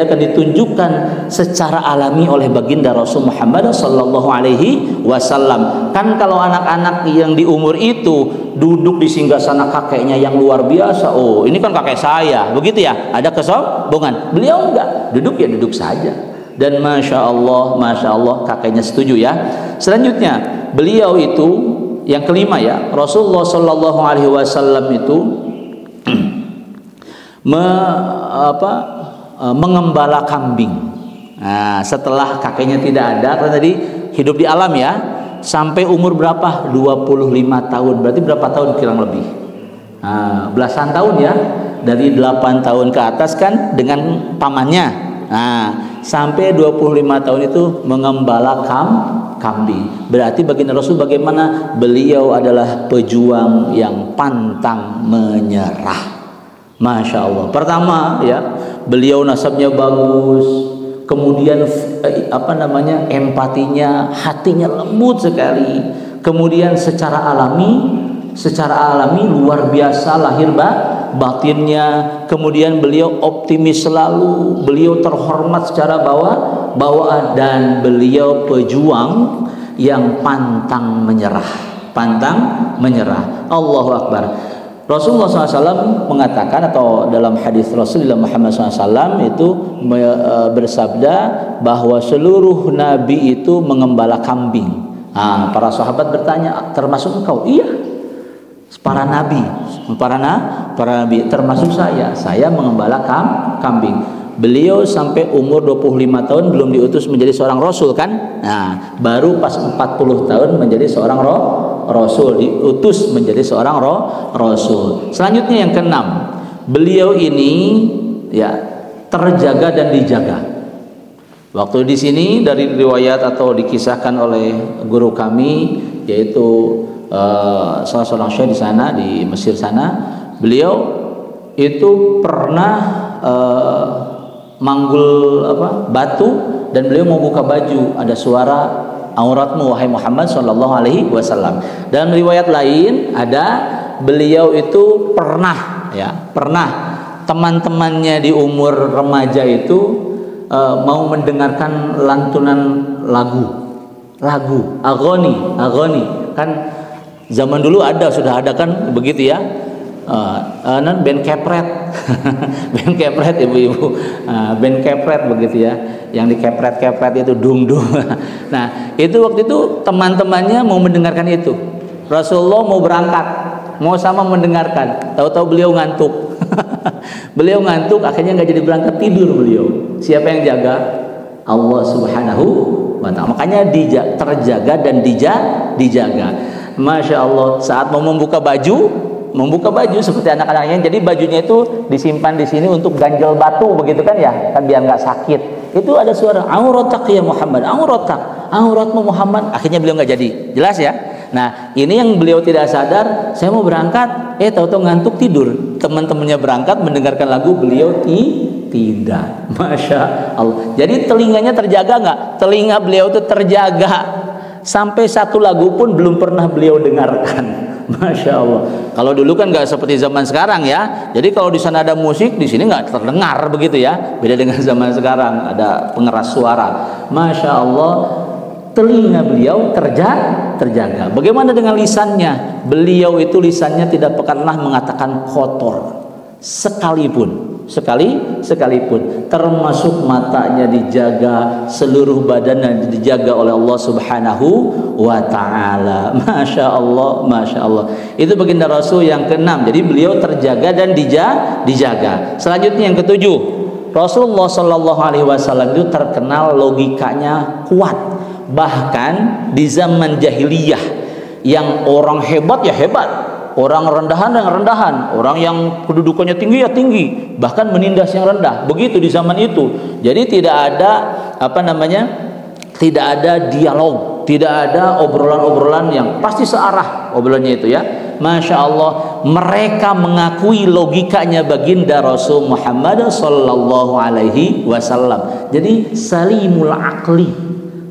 [SPEAKER 1] ditunjukkan secara alami oleh baginda Rasul Muhammad sallallahu alaihi wasallam. Kan kalau anak-anak yang di umur itu duduk di singgasana kakeknya yang luar biasa, oh ini kan kakek saya, begitu ya, ada kesombongan. Beliau enggak, duduk saja. Dan Masya Allah kakeknya setuju ya. Selanjutnya beliau itu yang kelima ya, Rasulullah Shallallahu Alaihi Wasallam itu mengembala kambing. Nah, setelah kakeknya tidak ada, karena tadi hidup di alam ya, sampai umur berapa? 25 tahun. Berarti berapa tahun kurang lebih? Belasan tahun ya, dari 8 tahun ke atas kan dengan pamannya. Sampai 25 tahun itu mengembala kambing. Berarti baginda Rasul bagaimana? Beliau adalah pejuang yang pantang menyerah. Masya Allah. Pertama ya, beliau nasabnya bagus, kemudian empatinya, hatinya lembut sekali. Kemudian secara alami luar biasa lahir batinnya. Kemudian beliau optimis selalu, beliau terhormat secara bawaan, dan beliau pejuang yang pantang menyerah. Allahu Akbar. Rasulullah SAW mengatakan, atau dalam hadis Rasulullah Muhammad SAW itu bersabda bahwa seluruh nabi itu mengembala kambing. Para sahabat bertanya, termasuk engkau? Iya, para nabi termasuk saya mengembala kambing. Beliau sampai umur 25 tahun belum diutus menjadi seorang rasul kan? Nah, baru pas 40 tahun menjadi seorang rasul, diutus menjadi seorang rasul. Selanjutnya yang keenam, beliau ini ya terjaga dan dijaga. Waktu di sini dari riwayat atau dikisahkan oleh guru kami, yaitu salah seorang syekh di sana di Mesir sana, beliau itu pernah manggul batu, dan beliau mau buka baju, ada suara, auratmu wahai Muhammad sallallahu alaihi wasallam. Dalam riwayat lain ada beliau itu pernah teman-temannya di umur remaja itu mau mendengarkan lantunan lagu agoni kan zaman dulu sudah ada kan begitu ya. Band kepret band kepret ibu-ibu, band kepret begitu ya, yang dikepret-kepret itu dung. Nah itu waktu itu teman-temannya mau mendengarkan itu, Rasulullah mau berangkat, mau sama mendengarkan, tahu-tahu beliau ngantuk. Beliau ngantuk, akhirnya nggak jadi berangkat, tidur beliau. Siapa yang jaga? Allah Subhanahu wa Ta'ala. Makanya terjaga dan dijaga. Masya Allah. Saat mau membuka baju seperti anak-anaknya, jadi bajunya itu disimpan di sini untuk ganjel batu begitu kan ya, kan biar nggak sakit. Itu ada suara auratak ya Muhammad, auratmu Muhammad. Akhirnya beliau nggak jadi, jelas ya. Nah ini yang beliau tidak sadar, saya mau berangkat, tahu-tahu ngantuk tidur. Teman-temannya berangkat mendengarkan lagu, beliau tidak. Masya Allah. Jadi telinganya terjaga nggak? Telinga beliau itu terjaga. Sampai satu lagu pun belum pernah beliau dengarkan. Masya Allah. Kalau dulu kan nggak seperti zaman sekarang ya. Jadi kalau di sana ada musik, di sini nggak terdengar begitu ya. Beda dengan zaman sekarang, ada pengeras suara. Masya Allah. Telinga beliau terjaga. Bagaimana dengan lisannya? Beliau itu lisannya tidak pernah mengatakan kotor sekalipun. Termasuk matanya dijaga, seluruh badannya dijaga oleh Allah Subhanahu wa Ta'ala. Masya Allah. Itu baginda Rasul yang keenam. Jadi beliau terjaga dan dijaga. Selanjutnya yang ketujuh, Rasulullah Shallallahu Alaihi Wasallam itu terkenal logikanya kuat. Bahkan di zaman jahiliyah, yang orang hebat ya hebat, orang rendahan yang rendahan, orang yang kedudukannya tinggi ya tinggi, bahkan menindas yang rendah. Begitu di zaman itu. Jadi tidak ada tidak ada dialog, tidak ada obrolan-obrolan yang pasti searah obrolannya itu ya. Masya Allah, mereka mengakui logikanya baginda Rasul Muhammad Sallallahu Alaihi Wasallam. Jadi salimul aqli.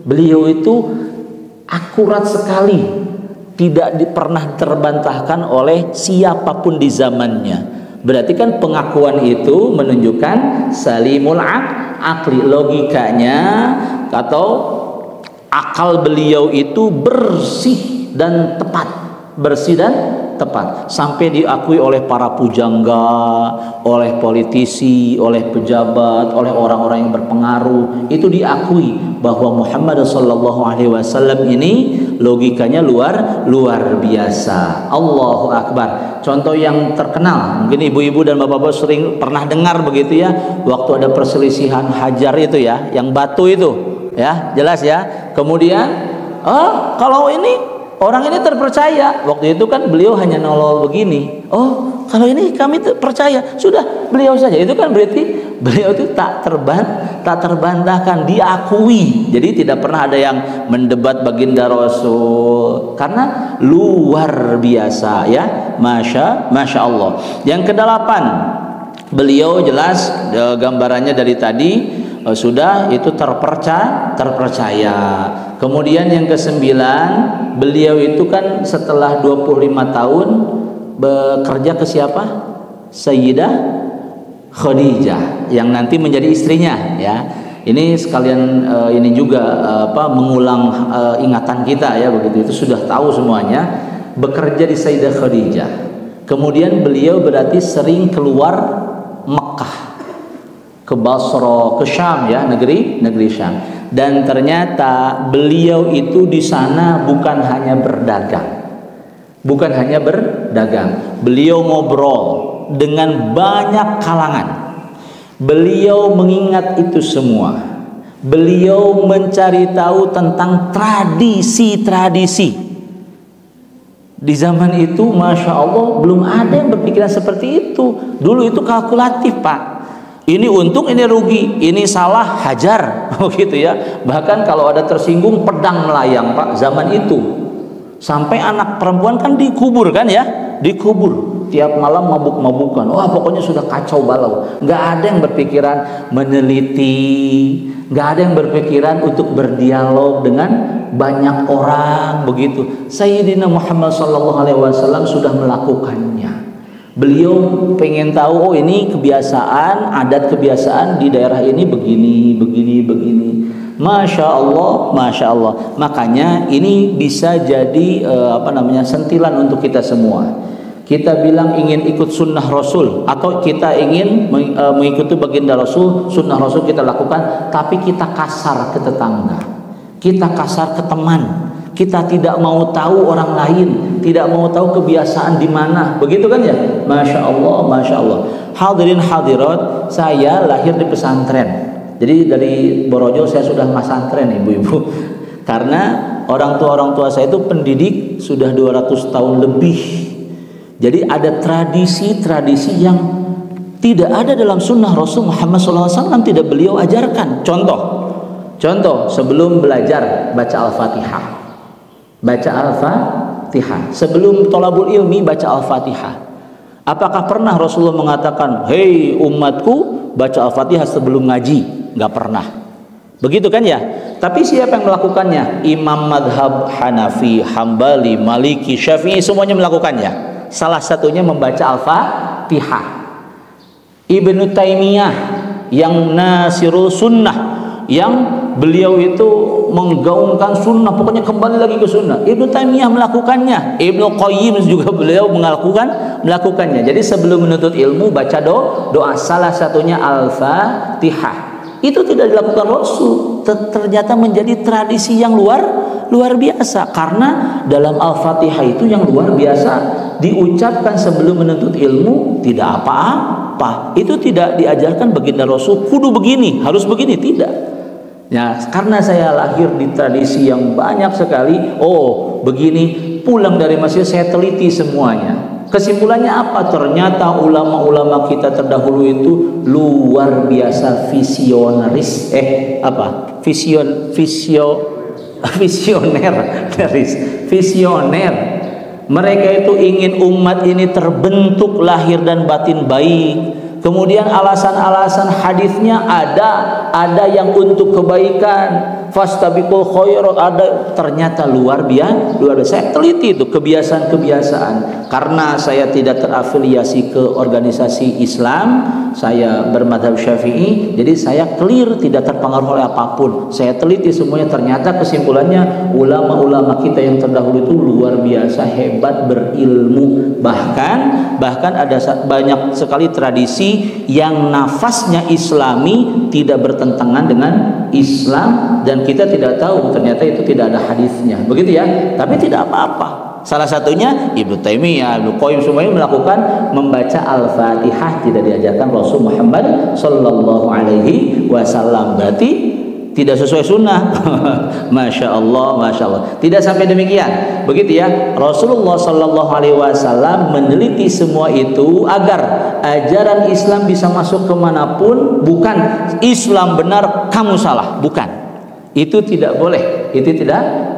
[SPEAKER 1] Beliau itu akurat sekali, tidak pernah terbantahkan oleh siapapun di zamannya. Berarti kan pengakuan itu menunjukkan salimul aqli, logikanya atau akal beliau itu bersih dan tepat, sampai diakui oleh para pujangga, oleh politisi, oleh pejabat, oleh orang-orang yang berpengaruh. Itu diakui bahwa Muhammad sallallahu alaihi wasallam ini logikanya luar biasa. Allahu akbar. Contoh yang terkenal, mungkin ibu-ibu dan bapak-bapak sering pernah dengar begitu ya, waktu ada perselisihan Hajar itu ya, yang batu itu ya, jelas ya. Kemudian kalau ini orang ini terpercaya, waktu itu kan beliau hanya nolol begini. Oh, kalau ini kami percaya, sudah beliau saja. Itu kan berarti beliau itu tak terbantahkan, diakui. Jadi tidak pernah ada yang mendebat baginda Rasul, karena luar biasa ya, masya Allah. Yang kedelapan, Beliau jelas gambarannya dari tadi sudah itu terpercaya. Kemudian yang ke-9, beliau itu kan setelah 25 tahun bekerja ke siapa? Sayyidah Khadijah yang nanti menjadi istrinya, ya. Ini sekalian ini juga mengulang ingatan kita, ya, begitu. Itu sudah tahu semuanya. Bekerja di Sayyidah Khadijah. Kemudian beliau berarti sering keluar Mekah, ke Basra, ke Syam, ya, negeri Syam. Dan ternyata beliau itu di sana bukan hanya berdagang. Beliau ngobrol dengan banyak kalangan. Beliau mengingat itu semua. Beliau mencari tahu tentang tradisi-tradisi. Di zaman itu, Masya Allah, belum ada yang berpikiran seperti itu. Dulu itu kalkulatif, Pak. Ini untung, ini rugi, ini salah, hajar, gitu ya. Bahkan kalau ada tersinggung, pedang melayang, Pak, zaman itu. Sampai anak perempuan kan dikubur, kan, ya, dikubur. Tiap malam mabuk-mabukan. Wah, pokoknya sudah kacau balau. Nggak ada yang berpikiran meneliti, nggak ada yang berpikiran untuk berdialog dengan banyak orang, begitu. Sayyidina Muhammad SAW sudah melakukannya. Beliau pengen tahu, oh ini kebiasaan, adat kebiasaan di daerah ini begini. Masya Allah, Masya Allah. Makanya ini bisa jadi sentilan untuk kita semua. Kita bilang ingin ikut sunnah Rasul, atau kita ingin mengikuti baginda Rasul, sunnah Rasul kita lakukan, tapi kita kasar ke tetangga, kita kasar ke teman, kita tidak mau tahu orang lain, tidak mau tahu kebiasaan di mana, begitu kan, ya? Masya Allah, Masya Allah. Hadirin hadirat, saya lahir di pesantren. Jadi dari Borojo saya sudah pesantren, ibu-ibu. Karena orang tua saya itu pendidik sudah 200 tahun lebih. Jadi ada tradisi-tradisi yang tidak ada dalam sunnah Rasul Muhammad SAW, tidak beliau ajarkan. Contoh, sebelum belajar baca Al-Fatihah. Sebelum thalabul ilmi baca Al-Fatihah. Apakah pernah Rasulullah mengatakan, hei umatku, baca Al-Fatihah sebelum ngaji? Nggak pernah. Begitu kan, ya? Tapi siapa yang melakukannya? Imam madhab Hanafi, Hambali, Maliki, Syafi'i, semuanya melakukannya. Salah satunya membaca Al-Fatihah. Ibnu Taimiyah yang Nasirul Sunnah, yang beliau itu menggaungkan sunnah, pokoknya kembali lagi ke sunnah. Ibnu Taimiyah melakukannya. Ibnu Qayyim juga beliau melakukannya. Jadi sebelum menuntut ilmu baca doa, salah satunya Al-Fatihah. Itu tidak dilakukan Rasul, ternyata menjadi tradisi yang luar biasa. Karena dalam Al-Fatihah itu yang luar biasa diucapkan sebelum menuntut ilmu, tidak apa-apa. Itu tidak diajarkan baginda Rasul kudu begini, harus begini, tidak. Ya, karena saya lahir di tradisi yang banyak sekali. Oh, begini, pulang dari masjid saya teliti semuanya. Kesimpulannya apa? Ternyata ulama-ulama kita terdahulu itu luar biasa visionaris. Visioner. Mereka itu ingin umat ini terbentuk lahir dan batin baik. Kemudian alasan-alasan hadisnya ada yang untuk kebaikan. Fastabiqul khairat, ada, ternyata luar biasa. Saya teliti itu kebiasaan-kebiasaan. Karena saya tidak terafiliasi ke organisasi Islam, saya bermadhab Syafi'i, jadi saya clear, tidak terpengaruh oleh apapun. Saya teliti semuanya, ternyata kesimpulannya ulama-ulama kita yang terdahulu itu luar biasa hebat berilmu. Bahkan ada banyak sekali tradisi yang nafasnya Islami tidak bertentangan dengan Islam, dan kita tidak tahu ternyata itu tidak ada hadisnya, begitu ya. Tapi tidak apa-apa. Salah satunya Ibnu Taimiyah, Ibnu Qayyim, semuanya melakukan membaca Al-Fatihah, tidak diajarkan Rasul Muhammad Sallallahu Alaihi Wasallam. Berarti tidak sesuai sunnah. Masya Allah, Masya Allah. Tidak sampai demikian, begitu ya. Rasulullah Sallallahu Alaihi Wasallam meneliti semua itu agar ajaran Islam bisa masuk kemanapun. Bukan Islam benar, kamu salah, bukan. Itu tidak boleh. Itu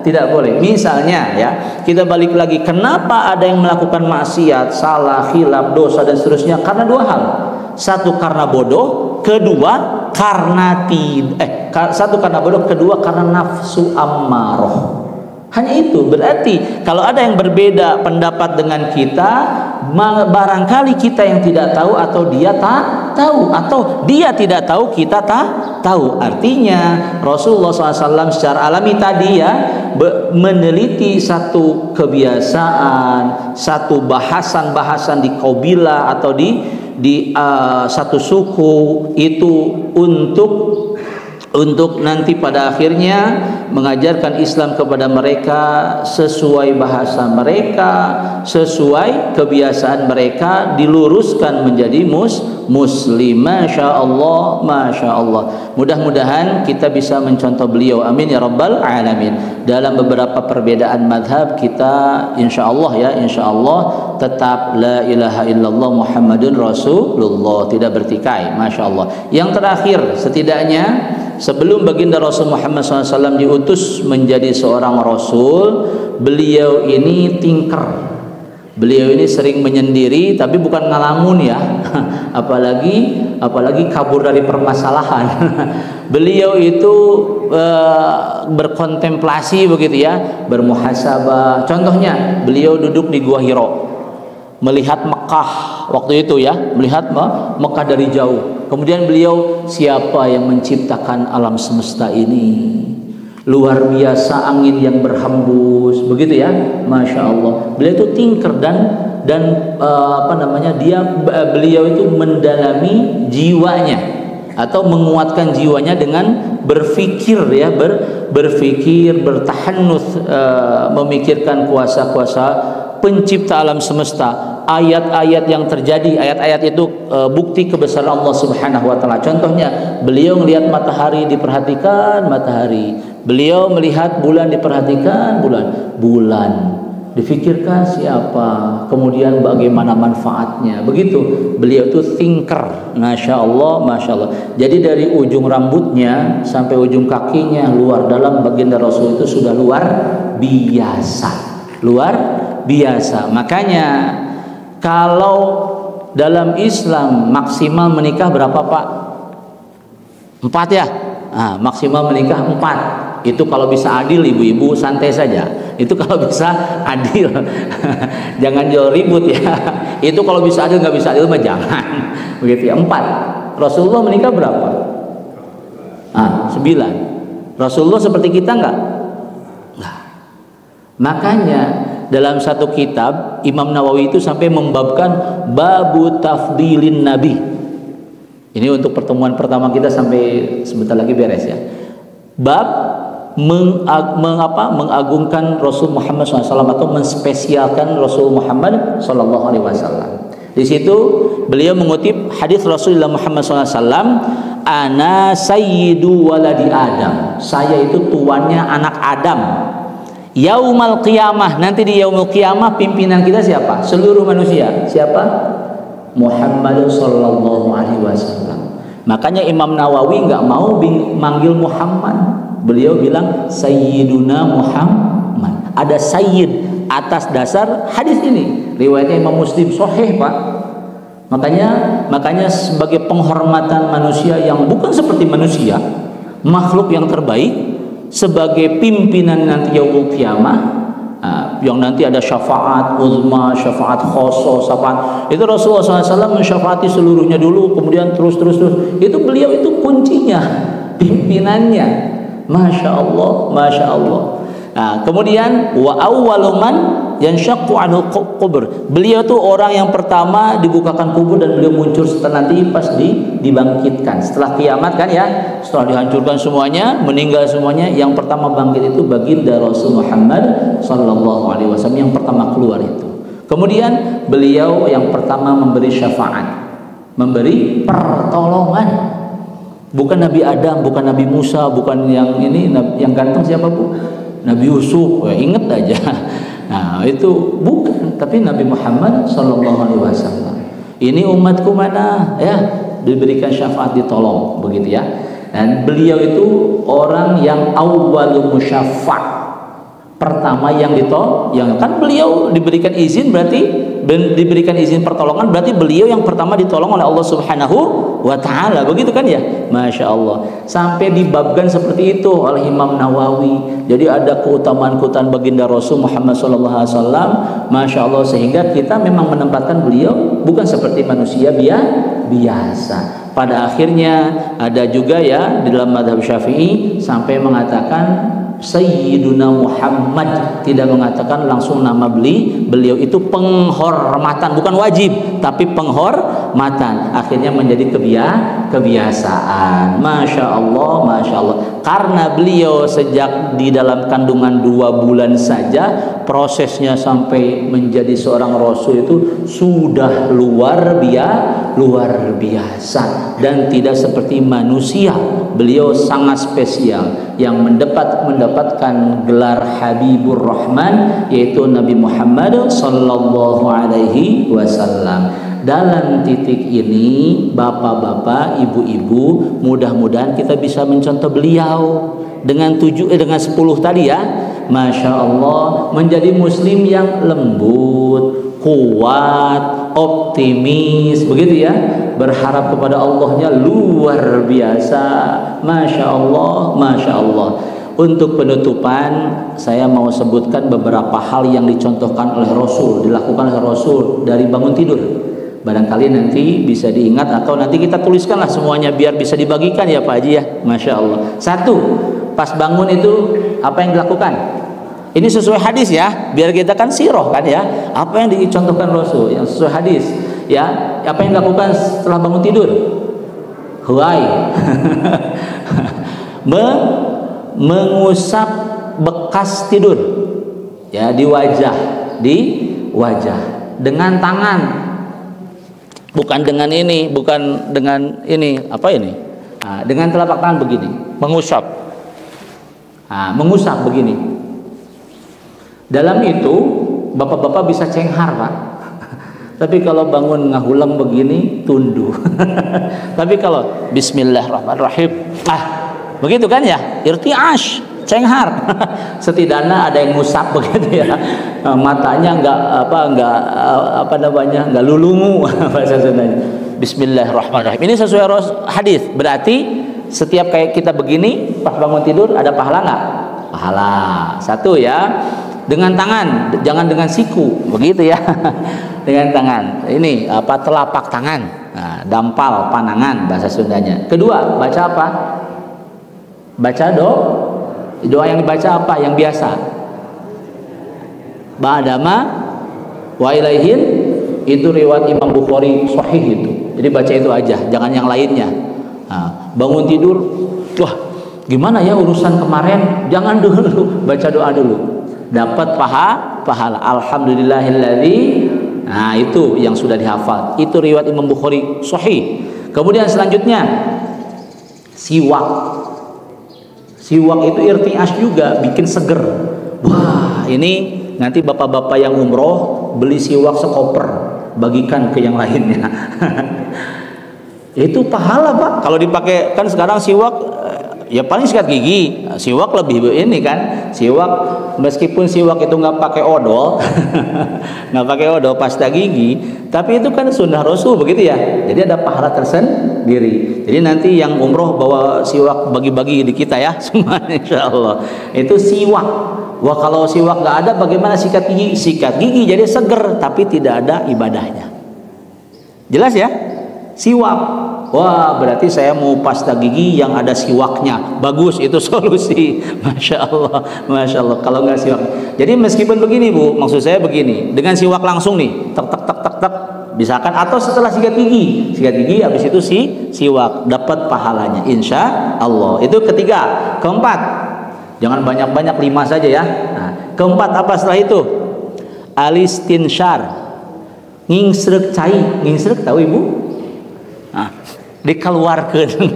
[SPEAKER 1] tidak boleh. Misalnya, ya, kita balik lagi, kenapa ada yang melakukan maksiat, salah, khilaf, dosa dan seterusnya? Karena dua hal. Satu karena bodoh, kedua karena satu karena bodoh, kedua karena nafsu ammaroh. Hanya itu. Berarti kalau ada yang berbeda pendapat dengan kita, barangkali kita yang tidak tahu, atau dia tak tahu, atau dia tidak tahu kita tak tahu. Artinya Rasulullah SAW secara alami tadi ya meneliti satu kebiasaan, satu bahasan di kabilah atau di satu suku itu untuk nanti pada akhirnya mengajarkan Islam kepada mereka sesuai bahasa mereka, sesuai kebiasaan mereka, diluruskan menjadi muslim. Masya Allah, Masya Allah. Mudah-mudahan kita bisa mencontoh beliau, amin ya rabbal alamin. Dalam beberapa perbedaan madhab kita insya Allah ya, insya Allah tetap la ilaha illallah Muhammadun Rasulullah, tidak bertikai. Masya Allah. Yang terakhir, setidaknya sebelum baginda Rasul Muhammad SAW diutus menjadi seorang Rasul, beliau ini tinker. Beliau ini sering menyendiri, tapi bukan ngalamun ya, apalagi kabur dari permasalahan. Beliau itu berkontemplasi begitu ya, bermuhasabah. Contohnya, beliau duduk di Gua Hiro, melihat Mekah waktu itu ya, melihat Mekah dari jauh. Kemudian beliau, siapa yang menciptakan alam semesta ini? Luar biasa angin yang berhembus, begitu ya, Masya Allah. Beliau itu tinker dan beliau itu mendalami jiwanya atau menguatkan jiwanya dengan berfikir ya, berfikir, bertahannuts, memikirkan kuasa-kuasa pencipta alam semesta, ayat-ayat yang terjadi. Ayat-ayat itu bukti kebesaran Allah Subhanahu wa taala. Contohnya, beliau melihat matahari, diperhatikan matahari. Beliau melihat bulan, diperhatikan bulan. Difikirkan siapa, kemudian bagaimana manfaatnya. Begitu. Beliau itu thinker. Masya Allah, Masya Allah. Jadi dari ujung rambutnya sampai ujung kakinya, luar dalam baginda Rasul itu sudah luar biasa. Luar biasa. Makanya kalau dalam Islam maksimal menikah berapa Pak? 4 ya? Nah, maksimal menikah 4. Itu kalau bisa adil, ibu-ibu santai saja. Itu kalau bisa adil. Jangan jual ribut ya. Itu kalau bisa adil, nggak bisa adil mah jangan. Begitu ya. 4. Rasulullah menikah berapa? 9. Rasulullah seperti kita nggak? Nggak. Makanya dalam satu kitab Imam Nawawi itu sampai membabkan babu tafdilin nabi. Ini untuk pertemuan pertama kita, sampai sebentar lagi beres ya. Bab mengagungkan Rasul Muhammad SAW atau menspesialkan Rasul Muhammad SAW. Di situ beliau mengutip hadis Rasulullah Muhammad SAW, ana sayyidu waladi Adam, saya itu tuannya anak Adam. Yaumal qiyamah, nanti di yaumul qiyamah pimpinan kita siapa? Seluruh manusia. Siapa? Muhammad sallallahu alaihi wasallam. Makanya Imam Nawawi nggak mau manggil Muhammad. Beliau bilang Sayyiduna Muhammad. Ada Sayyid atas dasar hadis ini. Riwayatnya Imam Muslim sahih, Pak. Makanya sebagai penghormatan manusia yang bukan seperti manusia, makhluk yang terbaik, sebagai pimpinan nanti yaumul qiyamah, yang nanti ada syafaat uzma, syafaat khoso, syafaat itu Rasulullah SAW mensyafaati seluruhnya dulu, kemudian terus. Itu beliau itu kuncinya, pimpinannya. Masya Allah, Masya Allah. Nah, kemudian wa awwaluman yanshaqqu anhu qubur. Beliau tuh orang yang pertama dibukakan kubur, dan beliau muncul setelah nanti pas dibangkitkan setelah kiamat kan ya, setelah dihancurkan semuanya, meninggal semuanya, yang pertama bangkit itu baginda Rasul Muhammad sallallahu alaihi wasallam, yang pertama keluar itu. Kemudian beliau yang pertama memberi syafaat, memberi pertolongan. Bukan Nabi Adam, bukan Nabi Musa, bukan yang ini yang ganteng siapa Bu? Nabi Yusuf, inget aja. Nah itu bukan, tapi Nabi Muhammad Sallallahu Alaihi Wasallam. Ini umatku mana? Ya, diberikan syafaat, ditolong, begitu ya. Dan beliau itu orang yang awwalu musyafa', pertama yang kan beliau diberikan izin, berarti diberikan izin pertolongan, berarti beliau yang pertama ditolong oleh Allah Subhanahu wa taala, begitu kan ya? Masya Allah, sampai dibabkan seperti itu oleh Imam Nawawi. Jadi ada keutamaan-keutamaan baginda Rasul Muhammad SAW, Masya Allah, sehingga kita memang menempatkan beliau bukan seperti manusia biasa. Pada akhirnya ada juga ya di dalam mazhab Syafi'i sampai mengatakan Sayyiduna Muhammad, tidak mengatakan langsung nama beliau, itu penghormatan, bukan wajib tapi penghormatan. Akhirnya menjadi kebiasaan. Masya Allah, Masya Allah. Karena beliau sejak di dalam kandungan 2 bulan saja prosesnya sampai menjadi seorang rasul itu sudah luar biasa dan tidak seperti manusia. Beliau sangat spesial yang mendapatkan gelar Habibur Rahman, yaitu Nabi Muhammad sallallahu alaihi wasallam. Dalam titik ini, bapak-bapak, ibu-ibu, mudah-mudahan kita bisa mencontoh beliau dengan 10 tadi ya. Masya Allah, menjadi muslim yang lembut, kuat, optimis, begitu ya, berharap kepada Allahnya luar biasa. Masya Allah, Masya Allah. Untuk penutupan, saya mau sebutkan beberapa hal yang dicontohkan oleh Rasul, dilakukan oleh Rasul dari bangun tidur. Barangkali nanti bisa diingat atau nanti kita tuliskanlah semuanya biar bisa dibagikan ya Pak Haji ya. Masya Allah. 1, pas bangun itu apa yang dilakukan? Ini sesuai hadis ya, biar kita kan sirah kan ya. Apa yang dicontohkan Rasul yang sesuai hadis ya? Apa yang dilakukan setelah bangun tidur? Huai. Mengusap bekas tidur ya di wajah dengan tangan, bukan dengan ini, bukan dengan ini, apa ini? Nah, dengan telapak tangan begini, mengusap. Nah, mengusap begini. Dalam itu bapak-bapak bisa cenghar Pak. Tapi kalau bangun ngahulang begini tunduk. Tapi kalau Bismillahirrahmanirrahim, begitu kan ya, irtiash, cenghar. Setidaknya ada yang ngusap begitu ya. Matanya enggak lulungu bahasa Sundanya. Bismillahirrahmanirrahim. Ini sesuai hadis. Berarti setiap kayak kita begini pas bangun tidur ada pahala enggak? Pahala. 1 ya. Dengan tangan, jangan dengan siku, begitu ya. Dengan tangan. Ini telapak tangan. Nah, dampal, panangan bahasa Sundanya. 2, baca apa? Baca doa yang dibaca apa? Yang biasa. Ba'dama wa ilaihin, itu riwayat Imam Bukhari sahih itu. Jadi baca itu aja, jangan yang lainnya. Nah, bangun tidur, wah gimana ya urusan kemarin? Jangan dulu, baca doa dulu. Dapat pahala. Alhamdulillahilladzi. Nah, itu yang sudah dihafal. Itu riwayat Imam Bukhari sahih. Kemudian selanjutnya siwak. Siwak itu irtiash juga, bikin seger. Wah, ini nanti bapak-bapak yang umroh beli siwak sekoper, bagikan ke yang lainnya. Itu pahala Pak. Kalau dipakai kan sekarang siwak ya paling sikat gigi. Siwak lebih ini kan. Siwak meskipun siwak itu nggak pakai odol, nggak pakai odol pasta gigi, tapi itu kan sunnah Rasul begitu ya. Jadi ada pahala tersendiri. Jadi nanti yang umroh bawa siwak bagi-bagi di kita ya semua insya Allah. Itu siwak. Wah kalau siwak nggak ada bagaimana sikat gigi? Sikat gigi jadi seger tapi tidak ada ibadahnya. Jelas ya? Siwak. Wah berarti saya mau pasta gigi yang ada siwaknya. Bagus, itu solusi. Masya Allah, Masya Allah. Kalau nggak siwak, jadi meskipun begini Bu, maksud saya begini, dengan siwak langsung nih, tek tek tek tek tek, misalkan, atau setelah sikat gigi habis itu siwak, dapat pahalanya insya Allah. Itu 3. 4, jangan banyak-banyak, 5 saja ya. Nah, 4 apa setelah itu? Alistinsyar, ngingsrek cai. Ngingsrek tahu Ibu? Nah, dikeluarkan.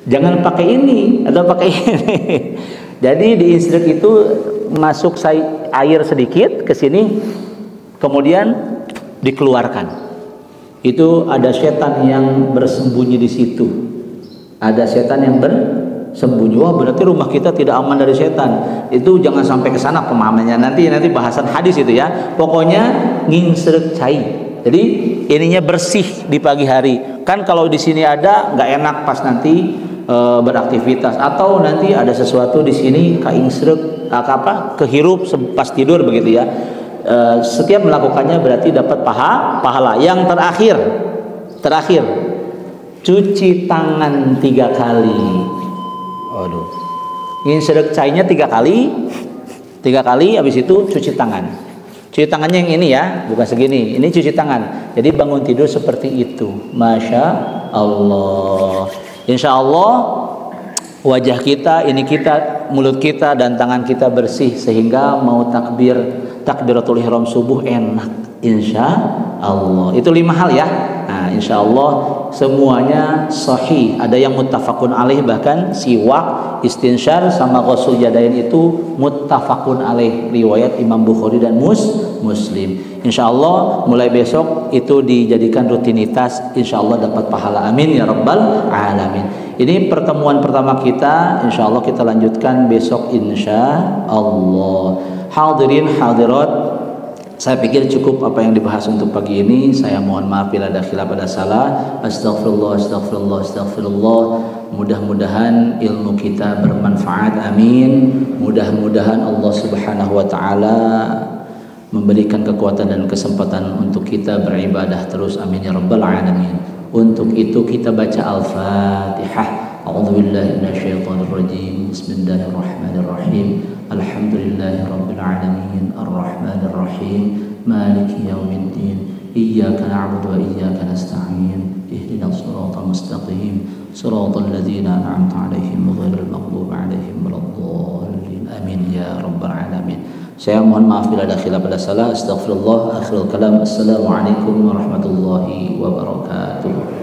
[SPEAKER 1] Jangan pakai ini atau pakai ini. Jadi diinsrek itu masuk air sedikit ke sini, kemudian dikeluarkan. Itu ada setan yang bersembunyi di situ. Ada setan yang sembunyi. Wah, berarti rumah kita tidak aman dari setan. Itu jangan sampai ke sana pemahamannya. Nanti bahasan hadis itu ya. Pokoknya ngingsrek cai. Jadi ininya bersih di pagi hari. Kan kalau di sini ada nggak enak pas nanti beraktivitas, atau nanti ada sesuatu di sini kaingsrek kehirup pas tidur begitu ya. Setiap melakukannya berarti dapat pahala. Yang terakhir cuci tangan 3 kali. Aduh, ingin sedek cainya 3 kali, habis itu cuci tangan. Cuci tangannya yang ini ya, bukan segini. Ini cuci tangan. Jadi bangun tidur seperti itu. Masya Allah. Insya Allah wajah kita, ini kita, mulut kita dan tangan kita bersih sehingga mau takbiratul ihram subuh enak. Insya Allah. Itu 5 hal ya. Nah, insya Allah semuanya sahih. Ada yang muttafaqun alaih, bahkan siwak, istinsyar sama ghusl yadain itu muttafaqun alaih, riwayat Imam Bukhari dan Muslim. Insya Allah mulai besok itu dijadikan rutinitas. Insya Allah dapat pahala. Amin ya rabbal alamin. Ini pertemuan pertama kita. Insya Allah kita lanjutkan besok insya Allah. Hadirin hadirat, saya pikir cukup apa yang dibahas untuk pagi ini. Saya mohon maaf bila ada khilaf, ada salah. Astagfirullah. Mudah-mudahan ilmu kita bermanfaat. Amin. Mudah-mudahan Allah Subhanahu wa taala memberikan kekuatan dan kesempatan untuk kita beribadah terus. Amin ya rabbal alamin. Untuk itu kita baca Al-Fatihah. A'udzubillahi minasyaitonirrajim. Bismillahirrahmanirrahim. Alhamdulillahirabbil alamin. Arrahmanirrahim. Maliki yaumiddin. Iyyaka na'budu wa iyyaka nasta'in. Ihdinas siratal mustaqim. Siratal ladzina an'amta 'alaihim ghairil maghdubi 'alaihim waladdallin. Amin ya rabbal alamin. Saya mohon maaf bila ada khilaf, ada salah. Astaghfirullah. Akhirul kalam. Assalamualaikum warahmatullahi wabarakatuh.